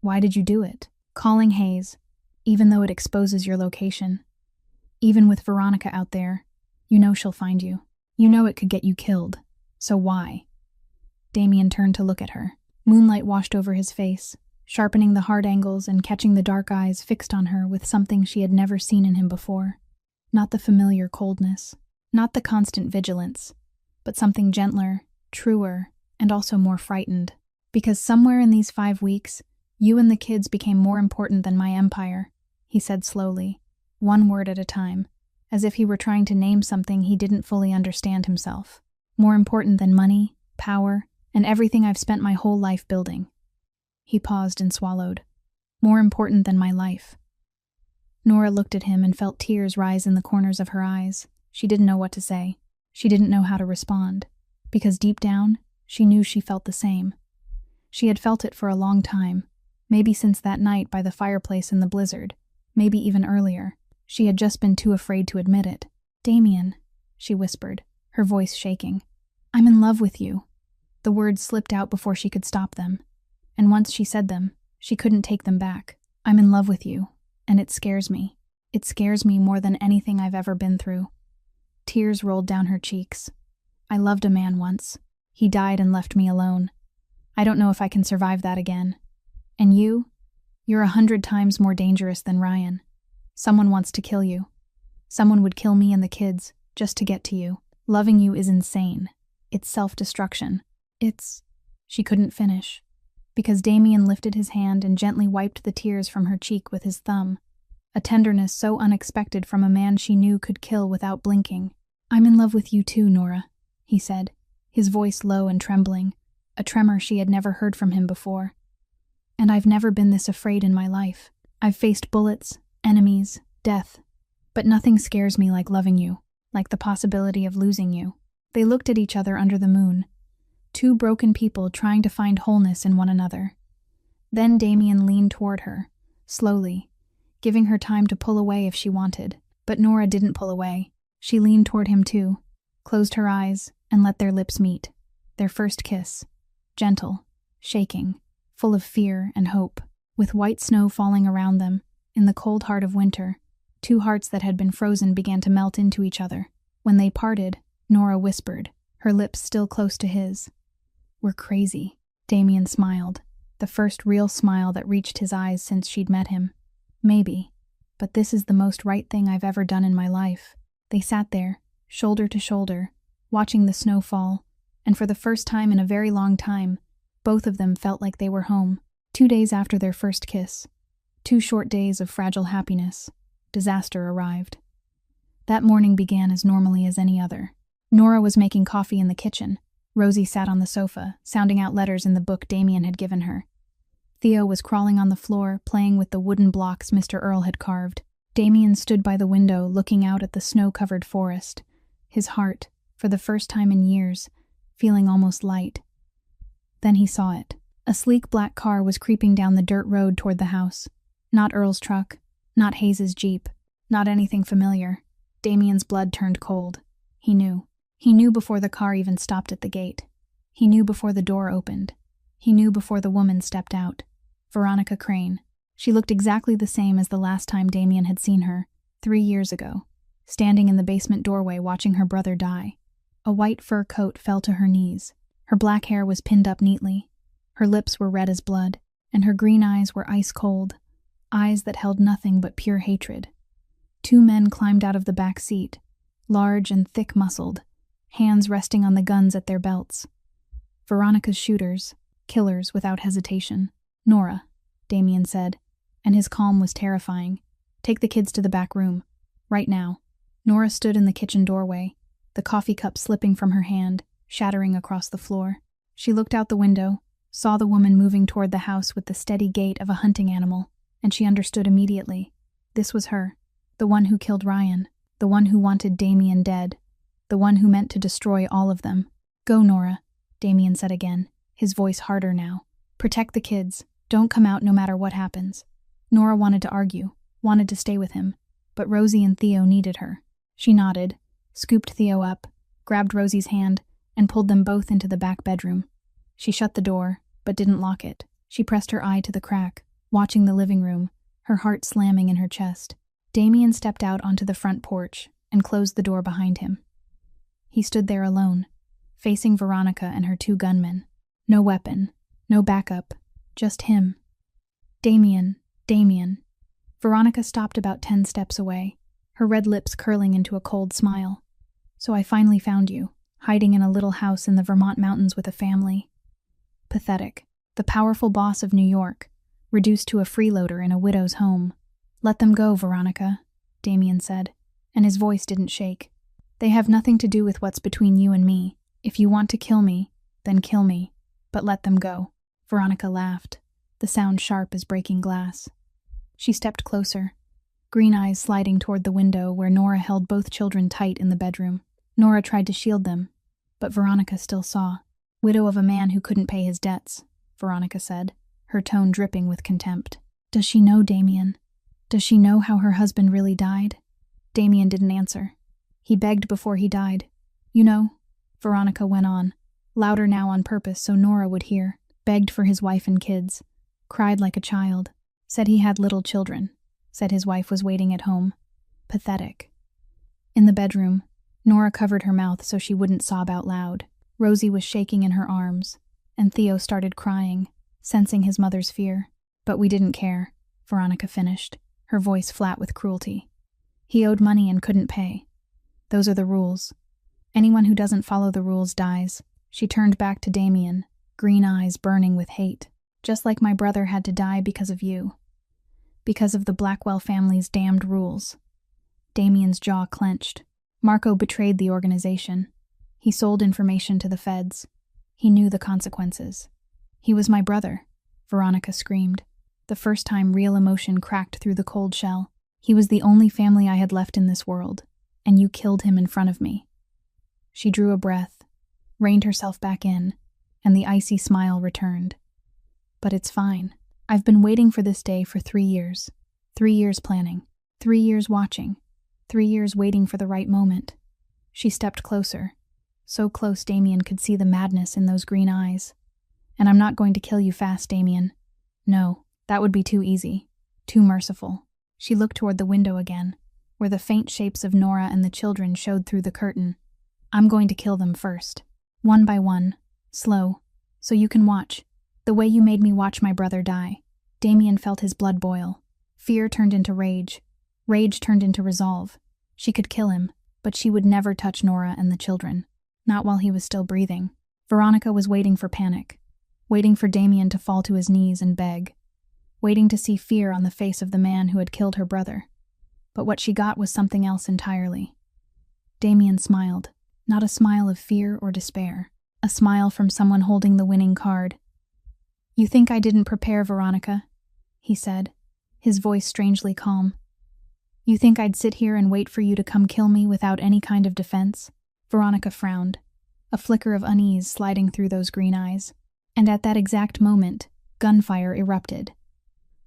"Why did you do it?" "Calling Hayes, even though it exposes your location. Even with Veronica out there, you know she'll find you. You know it could get you killed. So why?" Damien turned to look at her. Moonlight washed over his face, sharpening the hard angles and catching the dark eyes fixed on her with something she had never seen in him before. Not the familiar coldness, not the constant vigilance, but something gentler, truer, and also more frightened. "Because somewhere in these 5 weeks, you and the kids became more important than my empire," he said slowly, one word at a time, as if he were trying to name something he didn't fully understand himself. "More important than money, power, and everything I've spent my whole life building." He paused and swallowed. "More important than my life." Nora looked at him and felt tears rise in the corners of her eyes. She didn't know what to say. She didn't know how to respond, because deep down, she knew she felt the same. She had felt it for a long time, maybe since that night by the fireplace in the blizzard, maybe even earlier. She had just been too afraid to admit it. "Damien," she whispered, her voice shaking. "I'm in love with you." The words slipped out before she could stop them, and once she said them, she couldn't take them back. "I'm in love with you, and it scares me. It scares me more than anything I've ever been through." Tears rolled down her cheeks. "I loved a man once. He died and left me alone. I don't know if I can survive that again. And you're 100 times more dangerous than Ryan. Someone wants to kill you. Someone would kill me and the kids just to get to you. Loving you is insane. It's self-destruction. She couldn't finish, because Damien lifted his hand and gently wiped the tears from her cheek with his thumb, a tenderness so unexpected from a man she knew could kill without blinking. "I'm in love with you too, Nora," he said, his voice low and trembling, a tremor she had never heard from him before. "And I've never been this afraid in my life. I've faced bullets, enemies, death, but nothing scares me like loving you, like the possibility of losing you." They looked at each other under the moon, two broken people trying to find wholeness in one another. Then Damien leaned toward her, slowly, giving her time to pull away if she wanted. But Nora didn't pull away. She leaned toward him too, closed her eyes, and let their lips meet. Their first kiss, gentle, shaking, full of fear and hope. With white snow falling around them, in the cold heart of winter, two hearts that had been frozen began to melt into each other. When they parted, Nora whispered, her lips still close to his. "We're crazy." Damien smiled, the first real smile that reached his eyes since she'd met him. "Maybe, but this is the most right thing I've ever done in my life." They sat there, shoulder to shoulder, watching the snow fall, and for the first time in a very long time, both of them felt like they were home. 2 days after their first kiss, 2 short days of fragile happiness, disaster arrived. That morning began as normally as any other. Nora was making coffee in the kitchen. Rosie sat on the sofa, sounding out letters in the book Damien had given her. Theo was crawling on the floor, playing with the wooden blocks Mr. Earl had carved. Damien stood by the window, looking out at the snow-covered forest, his heart, for the first time in years, feeling almost light. Then he saw it. A sleek black car was creeping down the dirt road toward the house. Not Earl's truck, not Hayes's Jeep, not anything familiar. Damien's blood turned cold. He knew. He knew before the car even stopped at the gate. He knew before the door opened. He knew before the woman stepped out. Veronica Crane. She looked exactly the same as the last time Damien had seen her, 3 years ago, standing in the basement doorway watching her brother die. A white fur coat fell to her knees. Her black hair was pinned up neatly. Her lips were red as blood, and her green eyes were ice cold, eyes that held nothing but pure hatred. 2 men climbed out of the back seat, large and thick-muscled, hands resting on the guns at their belts. Veronica's shooters, killers without hesitation. "Nora," Damien said, and his calm was terrifying. "Take the kids to the back room. Right now." Nora stood in the kitchen doorway, the coffee cup slipping from her hand, shattering across the floor. She looked out the window, saw the woman moving toward the house with the steady gait of a hunting animal, and she understood immediately. This was her, the one who killed Ryan. The one who wanted Damien dead. The one who meant to destroy all of them. Go, Nora, Damien said again, his voice harder now. Protect the kids. Don't come out no matter what happens. Nora wanted to argue, wanted to stay with him, but Rosie and Theo needed her. She nodded, scooped Theo up, grabbed Rosie's hand, and pulled them both into the back bedroom. She shut the door, but didn't lock it. She pressed her eye to the crack, watching the living room, her heart slamming in her chest. Damien stepped out onto the front porch and closed the door behind him. He stood there alone, facing Veronica and her 2 gunmen. No weapon, no backup, just him. Damien. Veronica stopped about 10 steps away, her red lips curling into a cold smile. So I finally found you, hiding in a little house in the Vermont mountains with a family. Pathetic. The powerful boss of New York, reduced to a freeloader in a widow's home. Let them go, Veronica, Damien said, and his voice didn't shake. They have nothing to do with what's between you and me. If you want to kill me, then kill me, but let them go. Veronica laughed, the sound sharp as breaking glass. She stepped closer, green eyes sliding toward the window where Nora held both children tight in the bedroom. Nora tried to shield them, but Veronica still saw. Widow of a man who couldn't pay his debts, Veronica said, her tone dripping with contempt. Does she know Damien? Does she know how her husband really died? Damien didn't answer. He begged before he died. You know, Veronica went on, louder now on purpose so Nora would hear, begged for his wife and kids, cried like a child, said he had little children, said his wife was waiting at home. Pathetic. In the bedroom, Nora covered her mouth so she wouldn't sob out loud. Rosie was shaking in her arms, and Theo started crying, sensing his mother's fear. But we didn't care, Veronica finished, her voice flat with cruelty. He owed money and couldn't pay. Those are the rules. Anyone who doesn't follow the rules dies. She turned back to Damien, green eyes burning with hate. Just like my brother had to die because of you. Because of the Blackwell family's damned rules. Damien's jaw clenched. Marco betrayed the organization. He sold information to the feds. He knew the consequences. He was my brother, Veronica screamed, the first time real emotion cracked through the cold shell. He was the only family I had left in this world, and you killed him in front of me. She drew a breath, reined herself back in, and the icy smile returned. But it's fine. I've been waiting for this day for 3 years. 3 years planning. 3 years watching. 3 years waiting for the right moment. She stepped closer, so close Damien could see the madness in those green eyes. And I'm not going to kill you fast, Damien. No, that would be too easy. Too merciful. She looked toward the window again, where the faint shapes of Nora and the children showed through the curtain. I'm going to kill them first. One by one. Slow. So you can watch. The way you made me watch my brother die. Damien felt his blood boil. Fear turned into rage. Rage turned into resolve. She could kill him, but she would never touch Nora and the children. Not while he was still breathing. Veronica was waiting for panic. Waiting for Damien to fall to his knees and beg. Waiting to see fear on the face of the man who had killed her brother. But what she got was something else entirely. Damien smiled. Not a smile of fear or despair. A smile from someone holding the winning card. You think I didn't prepare, Veronica? He said, his voice strangely calm. You think I'd sit here and wait for you to come kill me without any kind of defense? Veronica frowned, a flicker of unease sliding through those green eyes. And at that exact moment, gunfire erupted.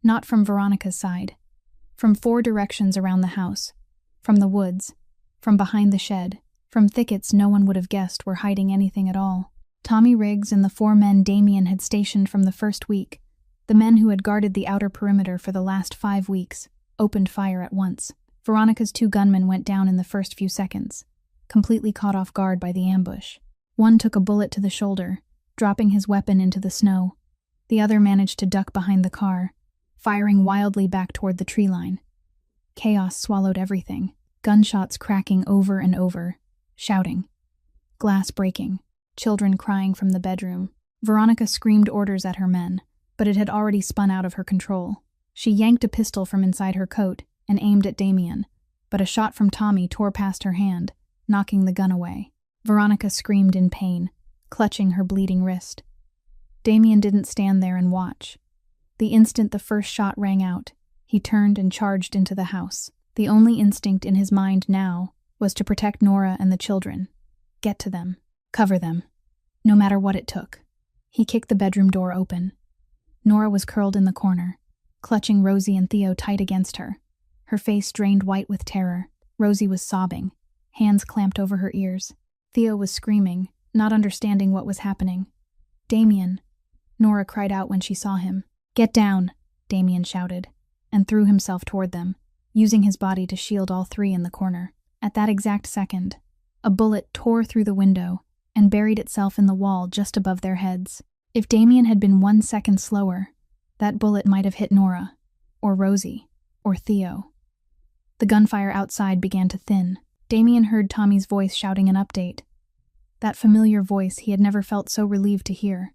Not from Veronica's side. From 4 directions around the house. From the woods. From behind the shed. From thickets no one would have guessed were hiding anything at all. Tommy Riggs and the 4 men Damien had stationed from the first week, the men who had guarded the outer perimeter for the last 5 weeks, opened fire at once. Veronica's 2 gunmen went down in the first few seconds, completely caught off guard by the ambush. One took a bullet to the shoulder, dropping his weapon into the snow. The other managed to duck behind the car, firing wildly back toward the tree line. Chaos swallowed everything, gunshots cracking over and over, shouting, glass breaking, children crying from the bedroom. Veronica screamed orders at her men, but it had already spun out of her control. She yanked a pistol from inside her coat and aimed at Damien, but a shot from Tommy tore past her hand, knocking the gun away. Veronica screamed in pain, clutching her bleeding wrist. Damien didn't stand there and watch. The instant the first shot rang out, he turned and charged into the house. The only instinct in his mind now was to protect Nora and the children. Get to them. Cover them. No matter what it took. He kicked the bedroom door open. Nora was curled in the corner, clutching Rosie and Theo tight against her. Her face drained white with terror. Rosie was sobbing, hands clamped over her ears. Theo was screaming, not understanding what was happening. "Damien," Nora cried out when she saw him. "Get down," Damien shouted, and threw himself toward them, using his body to shield all three in the corner. At that exact second, a bullet tore through the window and buried itself in the wall just above their heads. If Damien had been 1 second slower, that bullet might have hit Nora, or Rosie, or Theo. The gunfire outside began to thin. Damien heard Tommy's voice shouting an update. That familiar voice he had never felt so relieved to hear.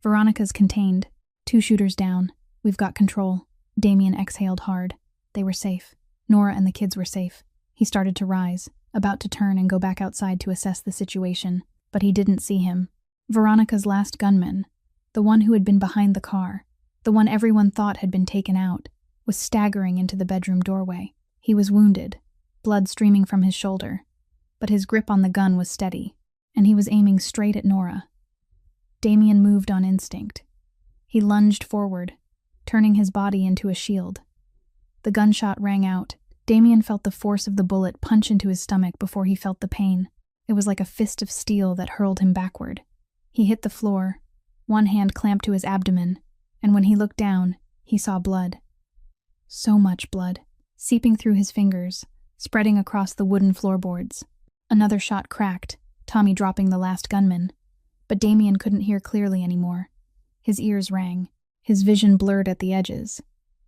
"Veronica's contained. 2 shooters down. We've got control." Damien exhaled hard. They were safe. Nora and the kids were safe. He started to rise, about to turn and go back outside to assess the situation, but he didn't see him. Veronica's last gunman, the one who had been behind the car, the one everyone thought had been taken out, was staggering into the bedroom doorway. He was wounded, blood streaming from his shoulder, but his grip on the gun was steady, and he was aiming straight at Nora. Damien moved on instinct. He lunged forward, turning his body into a shield. The gunshot rang out. Damien felt the force of the bullet punch into his stomach before he felt the pain. It was like a fist of steel that hurled him backward. He hit the floor, one hand clamped to his abdomen, and when he looked down, he saw blood. So much blood, seeping through his fingers, spreading across the wooden floorboards. Another shot cracked, Tommy dropping the last gunman. But Damien couldn't hear clearly anymore. His ears rang, his vision blurred at the edges.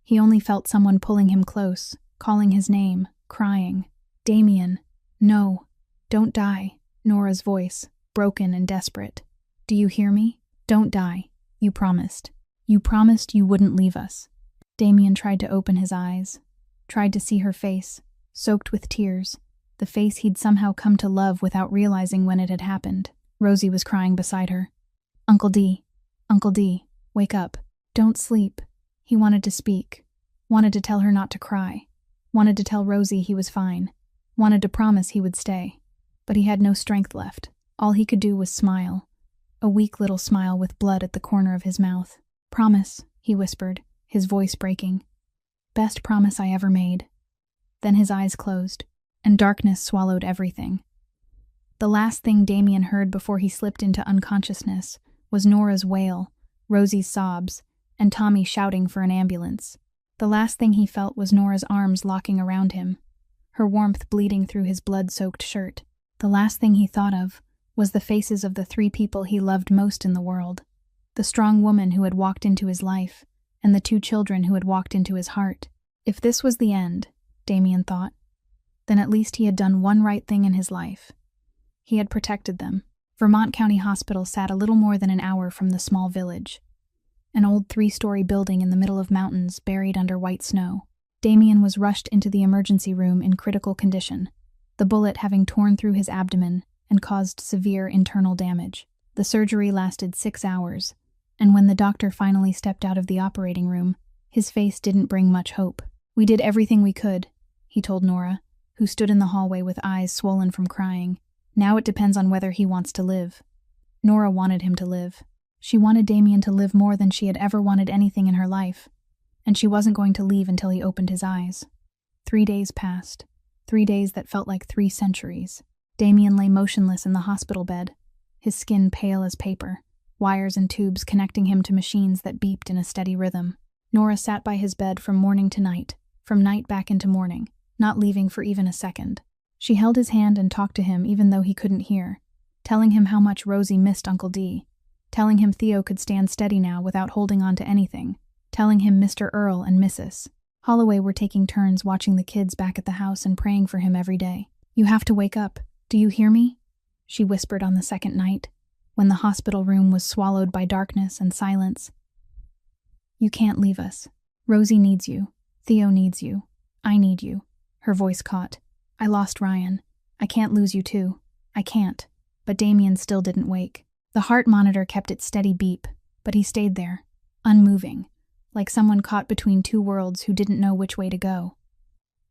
He only felt someone pulling him close, calling his name, crying. "Damien, no, don't die," Nora's voice, broken and desperate. "Do you hear me? Don't die. You promised. You promised you wouldn't leave us." Damien tried to open his eyes, tried to see her face, soaked with tears, the face he'd somehow come to love without realizing when it had happened. Rosie was crying beside her. Uncle D, wake up. Don't sleep." He wanted to speak, wanted to tell her not to cry, wanted to tell Rosie he was fine, wanted to promise he would stay. But he had no strength left. All he could do was smile, a weak little smile with blood at the corner of his mouth. "Promise," he whispered, his voice breaking. "Best promise I ever made." Then his eyes closed, and darkness swallowed everything. The last thing Damien heard before he slipped into unconsciousness was Nora's wail, Rosie's sobs, and Tommy shouting for an ambulance. The last thing he felt was Nora's arms locking around him, her warmth bleeding through his blood-soaked shirt. The last thing he thought of was the faces of the 3 people he loved most in the world, the strong woman who had walked into his life, and the 2 children who had walked into his heart. If this was the end, Damien thought, then at least he had done one right thing in his life. He had protected them. Vermont County Hospital sat a little more than an hour from the small village. An old 3-story building in the middle of mountains buried under white snow. Damien was rushed into the emergency room in critical condition, the bullet having torn through his abdomen and caused severe internal damage. The surgery lasted 6 hours, and when the doctor finally stepped out of the operating room, his face didn't bring much hope. "We did everything we could," he told Nora, who stood in the hallway with eyes swollen from crying. "Now it depends on whether he wants to live." Nora wanted him to live. She wanted Damien to live more than she had ever wanted anything in her life, and she wasn't going to leave until he opened his eyes. 3 days passed, 3 days that felt like 3 centuries. Damien lay motionless in the hospital bed, his skin pale as paper, wires and tubes connecting him to machines that beeped in a steady rhythm. Nora sat by his bed from morning to night, from night back into morning, not leaving for even a second. She held his hand and talked to him even though he couldn't hear, telling him how much Rosie missed Uncle D, telling him Theo could stand steady now without holding on to anything, telling him Mr. Earl and Mrs. Holloway were taking turns watching the kids back at the house and praying for him every day. "You have to wake up. Do you hear me?" she whispered on the second night, when the hospital room was swallowed by darkness and silence. "You can't leave us. Rosie needs you. Theo needs you. I need you." Her voice caught. "I lost Ryan. I can't lose you too. I can't." But Damien still didn't wake. The heart monitor kept its steady beep, but he stayed there, unmoving, like someone caught between 2 worlds who didn't know which way to go.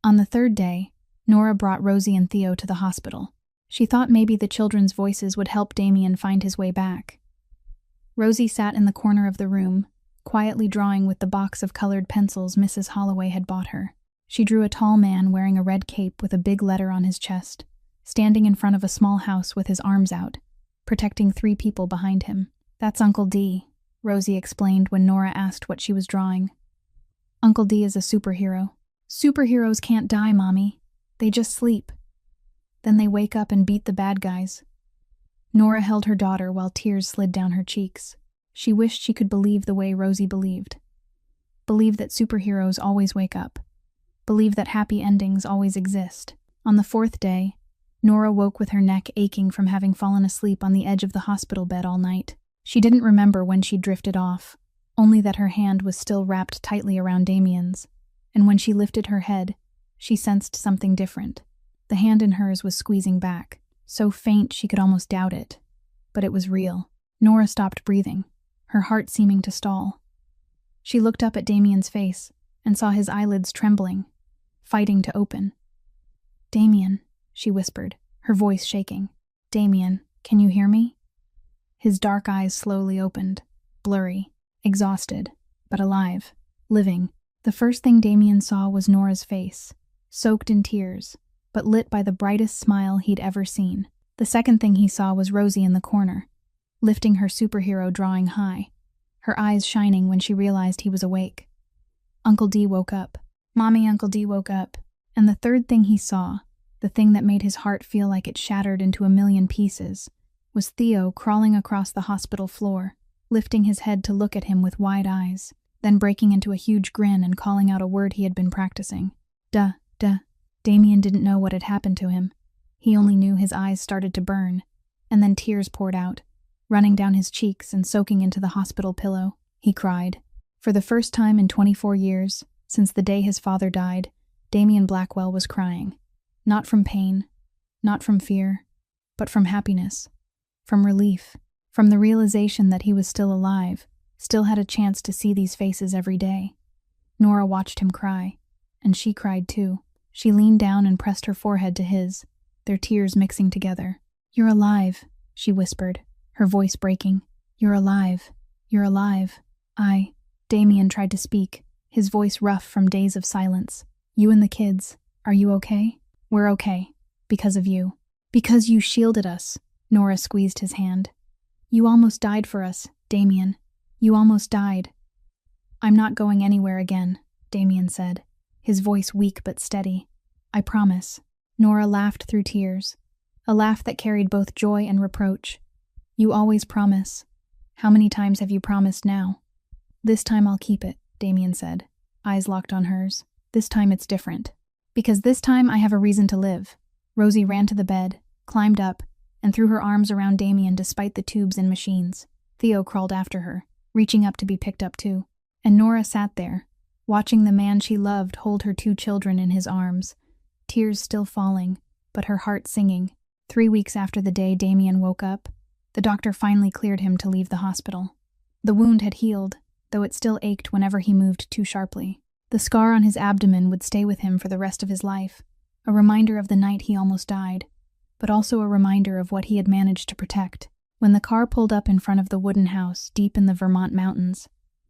On the third day, Nora brought Rosie and Theo to the hospital. She thought maybe the children's voices would help Damien find his way back. Rosie sat in the corner of the room, quietly drawing with the box of colored pencils Mrs. Holloway had bought her. She drew a tall man wearing a red cape with a big letter on his chest, standing in front of a small house with his arms out, protecting 3 people behind him. "That's Uncle D," Rosie explained when Nora asked what she was drawing. "Uncle D is a superhero. Superheroes can't die, Mommy. They just sleep. Then they wake up and beat the bad guys." Nora held her daughter while tears slid down her cheeks. She wished she could believe the way Rosie believed. Believe that superheroes always wake up. Believe that happy endings always exist. On the 4th day, Nora woke with her neck aching from having fallen asleep on the edge of the hospital bed all night. She didn't remember when she drifted off, only that her hand was still wrapped tightly around Damien's, and when she lifted her head, she sensed something different. The hand in hers was squeezing back, so faint she could almost doubt it. But it was real. Nora stopped breathing, her heart seeming to stall. She looked up at Damien's face and saw his eyelids trembling, fighting to open. "Damien," she whispered, her voice shaking. "Damien, can you hear me?" His dark eyes slowly opened, blurry, exhausted, but alive, living. The first thing Damien saw was Nora's face, soaked in tears, but lit by the brightest smile he'd ever seen. The second thing he saw was Rosie in the corner, lifting her superhero drawing high, her eyes shining when she realized he was awake. Uncle D woke up. Mommy, Uncle D woke up. And the third thing he saw, the thing that made his heart feel like it shattered into a million pieces, was Theo crawling across the hospital floor, lifting his head to look at him with wide eyes, then breaking into a huge grin and calling out a word he had been practicing. Duh. Damien didn't know what had happened to him. He only knew his eyes started to burn, and then tears poured out, running down his cheeks and soaking into the hospital pillow. He cried. For the first time in 24 years, since the day his father died, Damien Blackwell was crying. Not from pain, not from fear, but from happiness, from relief, from the realization that he was still alive, still had a chance to see these faces every day. Nora watched him cry, and she cried too. She leaned down and pressed her forehead to his, their tears mixing together. "You're alive," she whispered, her voice breaking. "You're alive. You're alive." Damien tried to speak, his voice rough from days of silence. "You and the kids, are you okay?" "We're okay. Because of you. Because you shielded us." Nora squeezed his hand. "You almost died for us, Damien. You almost died." "I'm not going anywhere again," Damien said, his voice weak but steady. "I promise." Nora laughed through tears, a laugh that carried both joy and reproach. "You always promise. How many times have you promised now?" "This time I'll keep it," Damien said, eyes locked on hers. "This time it's different. Because this time I have a reason to live." Rosie ran to the bed, climbed up, and threw her arms around Damien despite the tubes and machines. Theo crawled after her, reaching up to be picked up too. And Nora sat there, watching the man she loved hold her 2 children in his arms, tears still falling, but her heart singing. 3 weeks after the day Damien woke up, the doctor finally cleared him to leave the hospital. The wound had healed, though it still ached whenever he moved too sharply. The scar on his abdomen would stay with him for the rest of his life, a reminder of the night he almost died, but also a reminder of what he had managed to protect. When the car pulled up in front of the wooden house deep in the Vermont mountains,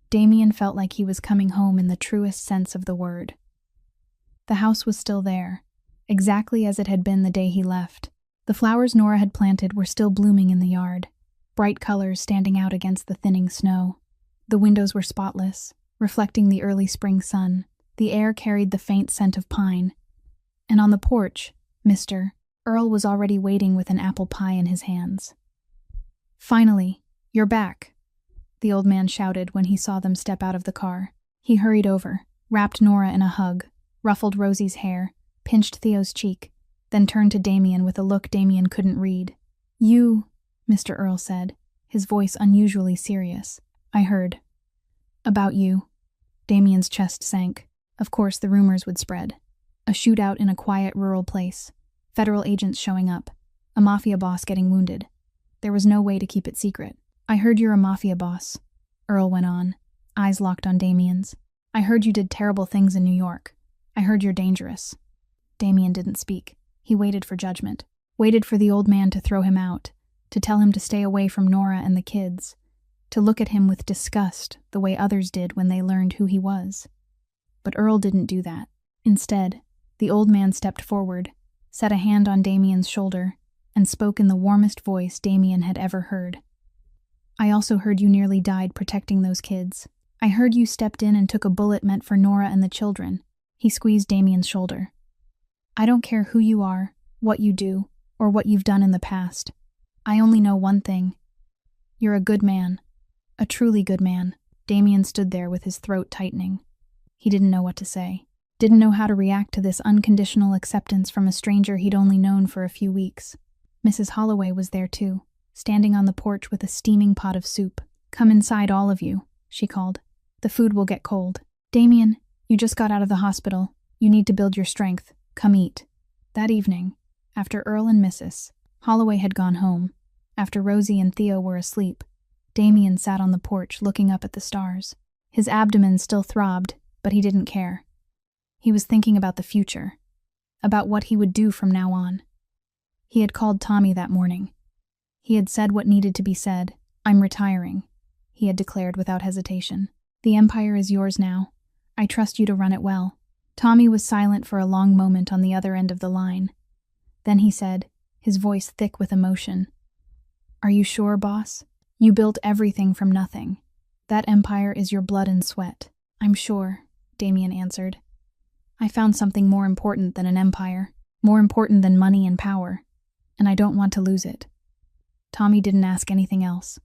Damien felt like he was coming home in the truest sense of the word. The house was still there, exactly as it had been the day he left. The flowers Nora had planted were still blooming in the yard, bright colors standing out against the thinning snow. The windows were spotless, reflecting the early spring sun. The air carried the faint scent of pine. And on the porch, Mr. Earl was already waiting with an apple pie in his hands. "Finally, you're back," the old man shouted when he saw them step out of the car. He hurried over, wrapped Nora in a hug, ruffled Rosie's hair, pinched Theo's cheek, then turned to Damien with a look Damien couldn't read. "You," Mr. Earl said, his voice unusually serious. "I heard. About you." Damien's chest sank. Of course the rumors would spread. A shootout in a quiet rural place. Federal agents showing up. A mafia boss getting wounded. There was no way to keep it secret. "I heard you're a mafia boss," Earl went on, eyes locked on Damien's. "I heard you did terrible things in New York. I heard you're dangerous." Damien didn't speak. He waited for judgment. Waited for the old man to throw him out, to tell him to stay away from Nora and the kids, to look at him with disgust the way others did when they learned who he was. But Earl didn't do that. Instead, the old man stepped forward, set a hand on Damien's shoulder, and spoke in the warmest voice Damien had ever heard. "I also heard you nearly died protecting those kids. I heard you stepped in and took a bullet meant for Nora and the children." He squeezed Damien's shoulder. "I don't care who you are, what you do, or what you've done in the past. I only know one thing. You're a good man. A truly good man." Damien stood there with his throat tightening. He didn't know what to say. Didn't know how to react to this unconditional acceptance from a stranger he'd only known for a few weeks. Mrs. Holloway was there too, standing on the porch with a steaming pot of soup. "Come inside, all of you," she called. "The food will get cold. Damien, you just got out of the hospital. You need to build your strength. Come eat." That evening, after Earl and Mrs. Holloway had gone home, after Rosie and Theo were asleep, Damien sat on the porch looking up at the stars. His abdomen still throbbed, but he didn't care. He was thinking about the future, about what he would do from now on. He had called Tommy that morning. He had said what needed to be said. "I'm retiring," he had declared without hesitation. "The empire is yours now. I trust you to run it well." Tommy was silent for a long moment on the other end of the line. Then he said, his voice thick with emotion, "Are you sure, boss? You built everything from nothing. That empire is your blood and sweat." "I'm sure," Damien answered. "I found something more important than an empire, more important than money and power, and I don't want to lose it." Tommy didn't ask anything else.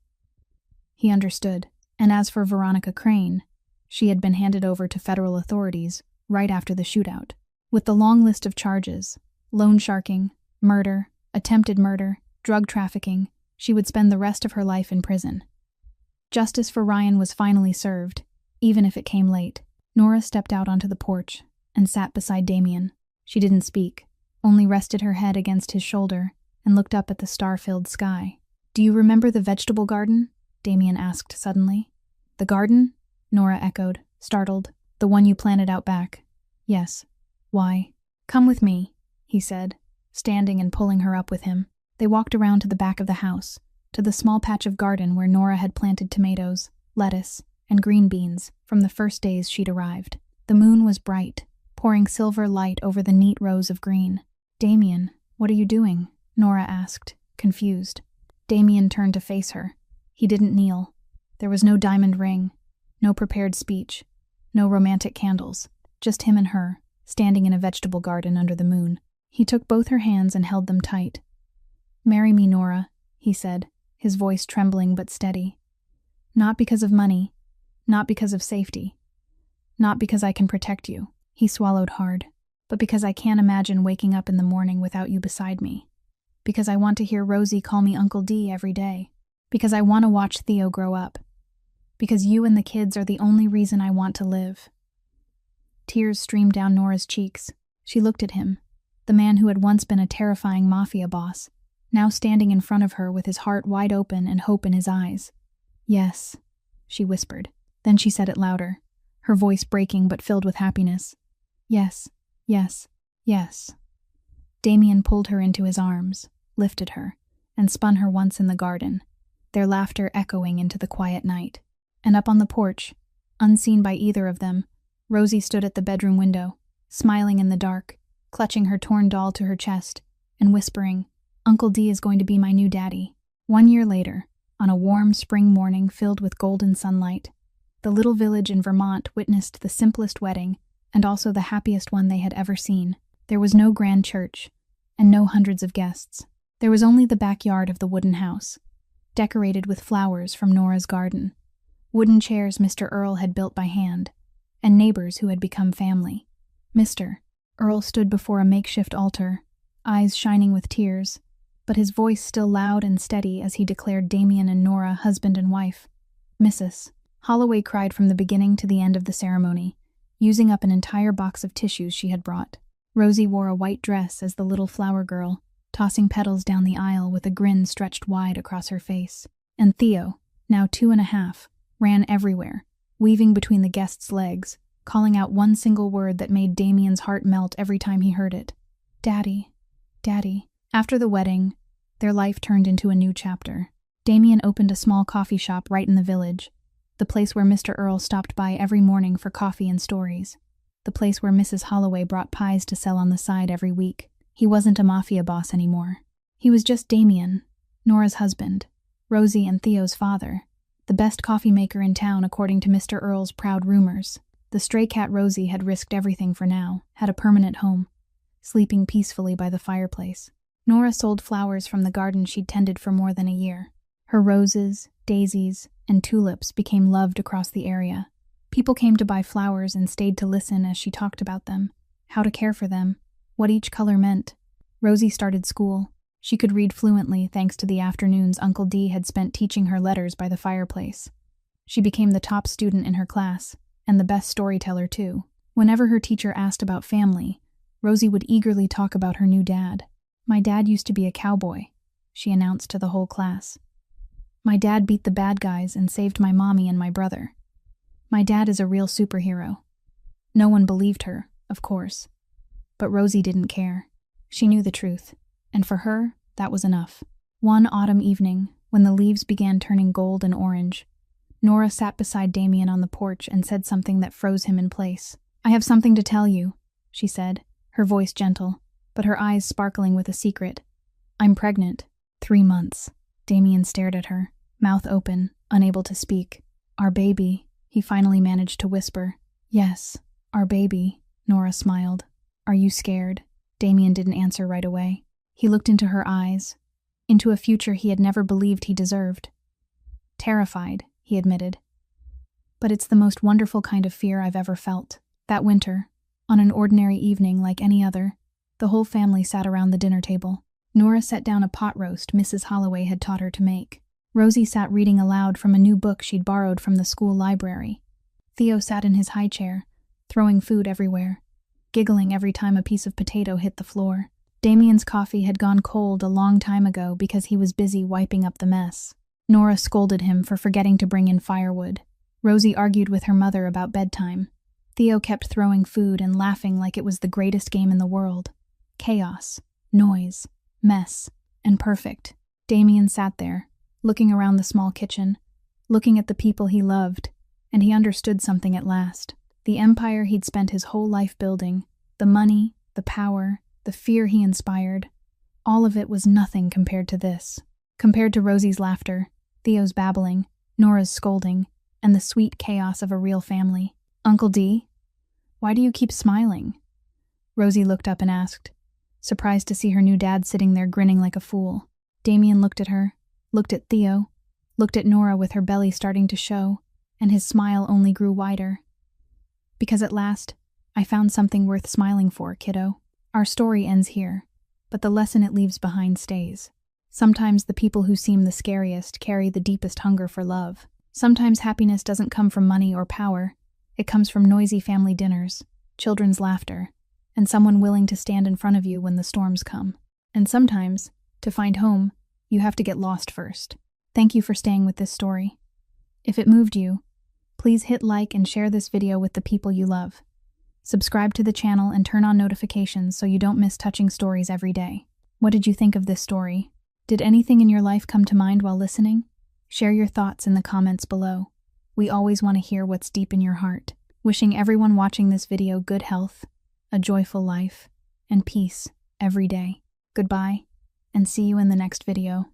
He understood, and as for Veronica Crane, she had been handed over to federal authorities right after the shootout, with the long list of charges: loan sharking, murder, attempted murder, drug trafficking. She would spend the rest of her life in prison. Justice for Ryan was finally served, even if it came late. Nora stepped out onto the porch and sat beside Damien. She didn't speak, only rested her head against his shoulder and looked up at the star-filled sky. "Do you remember the vegetable garden?" Damien asked suddenly. "The garden?" Nora echoed, startled. "The one you planted out back." "Yes." "Why?" "Come with me," he said, standing and pulling her up with him. They walked around to the back of the house, to the small patch of garden where Nora had planted tomatoes, lettuce, and green beans from the first days she'd arrived. The moon was bright, pouring silver light over the neat rows of green. "Damien, what are you doing?" Nora asked, confused. Damien turned to face her. He didn't kneel. There was no diamond ring, no prepared speech, no romantic candles, just him and her, standing in a vegetable garden under the moon. He took both her hands and held them tight. "Marry me, Nora," he said, his voice trembling but steady. "Not because of money, not because of safety, not because I can protect you," he swallowed hard, "but because I can't imagine waking up in the morning without you beside me. Because I want to hear Rosie call me Uncle D every day. Because I want to watch Theo grow up. Because you and the kids are the only reason I want to live." Tears streamed down Nora's cheeks. She looked at him, the man who had once been a terrifying mafia boss, now standing in front of her with his heart wide open and hope in his eyes. "Yes," she whispered. Then she said it louder, her voice breaking but filled with happiness. "Yes, yes, yes." Damien pulled her into his arms, lifted her, and spun her once in the garden, their laughter echoing into the quiet night. And up on the porch, unseen by either of them, Rosie stood at the bedroom window, smiling in the dark, clutching her torn doll to her chest, and whispering, "Uncle D is going to be my new daddy." 1 year later, on a warm spring morning filled with golden sunlight, the little village in Vermont witnessed the simplest wedding and also the happiest one they had ever seen. There was no grand church, and no hundreds of guests. There was only the backyard of the wooden house, decorated with flowers from Nora's garden, wooden chairs Mr. Earl had built by hand, and neighbors who had become family. Mr. Earl stood before a makeshift altar, eyes shining with tears, but his voice still loud and steady as he declared Damien and Nora husband and wife. Mrs. Holloway cried from the beginning to the end of the ceremony, using up an entire box of tissues she had brought. Rosie wore a white dress as the little flower girl, tossing petals down the aisle with a grin stretched wide across her face. And Theo, now 2.5, ran everywhere, weaving between the guests' legs, calling out one single word that made Damien's heart melt every time he heard it. Daddy, Daddy. After the wedding, their life turned into a new chapter. Damien opened a small coffee shop right in the village, the place where Mr. Earl stopped by every morning for coffee and stories, the place where Mrs. Holloway brought pies to sell on the side every week. He wasn't a mafia boss anymore. He was just Damien, Nora's husband, Rosie and Theo's father, the best coffee maker in town according to Mr. Earl's proud rumors. The stray cat Rosie had risked everything for now, had a permanent home, sleeping peacefully by the fireplace. Nora sold flowers from the garden she'd tended for more than a year. Her roses, daisies, and tulips became loved across the area. People came to buy flowers and stayed to listen as she talked about them, how to care for them, what each color meant. Rosie started school. She could read fluently thanks to the afternoons Uncle D had spent teaching her letters by the fireplace. She became the top student in her class, and the best storyteller too. Whenever her teacher asked about family, Rosie would eagerly talk about her new dad. "My dad used to be a cowboy," she announced to the whole class. "My dad beat the bad guys and saved my mommy and my brother. My dad is a real superhero." No one believed her, of course. But Rosie didn't care. She knew the truth, and for her, that was enough. One autumn evening, when the leaves began turning gold and orange, Nora sat beside Damien on the porch and said something that froze him in place. "I have something to tell you," she said, her voice gentle, but her eyes sparkling with a secret. "I'm pregnant. 3 months." Damien stared at her, mouth open, unable to speak. "Our baby," he finally managed to whisper. "Yes, our baby," Nora smiled. "Are you scared?" Damien didn't answer right away. He looked into her eyes, into a future he had never believed he deserved. "Terrified," he admitted. "But it's the most wonderful kind of fear I've ever felt." That winter, on an ordinary evening like any other, the whole family sat around the dinner table. Nora set down a pot roast Mrs. Holloway had taught her to make. Rosie sat reading aloud from a new book she'd borrowed from the school library. Theo sat in his high chair, throwing food everywhere, giggling every time a piece of potato hit the floor. Damien's coffee had gone cold a long time ago because he was busy wiping up the mess. Nora scolded him for forgetting to bring in firewood. Rosie argued with her mother about bedtime. Theo kept throwing food and laughing like it was the greatest game in the world. Chaos, noise, mess, and perfect. Damien sat there, looking around the small kitchen, looking at the people he loved, and he understood something at last. The empire he'd spent his whole life building, the money, the power, the fear he inspired, all of it was nothing compared to this. Compared to Rosie's laughter, Theo's babbling, Nora's scolding, and the sweet chaos of a real family. "Uncle D, why do you keep smiling?" Rosie looked up and asked, surprised to see her new dad sitting there grinning like a fool. Damien looked at her, looked at Theo, looked at Nora with her belly starting to show, and his smile only grew wider. "Because at last, I found something worth smiling for, kiddo. Our story ends here, but the lesson it leaves behind stays. Sometimes the people who seem the scariest carry the deepest hunger for love. Sometimes happiness doesn't come from money or power. It comes from noisy family dinners, children's laughter, and someone willing to stand in front of you when the storms come. And sometimes, to find home, you have to get lost first." Thank you for staying with this story. If it moved you, please hit like and share this video with the people you love. Subscribe to the channel and turn on notifications so you don't miss touching stories every day. What did you think of this story? Did anything in your life come to mind while listening? Share your thoughts in the comments below. We always want to hear what's deep in your heart. Wishing everyone watching this video good health, a joyful life, and peace every day. Goodbye, and see you in the next video.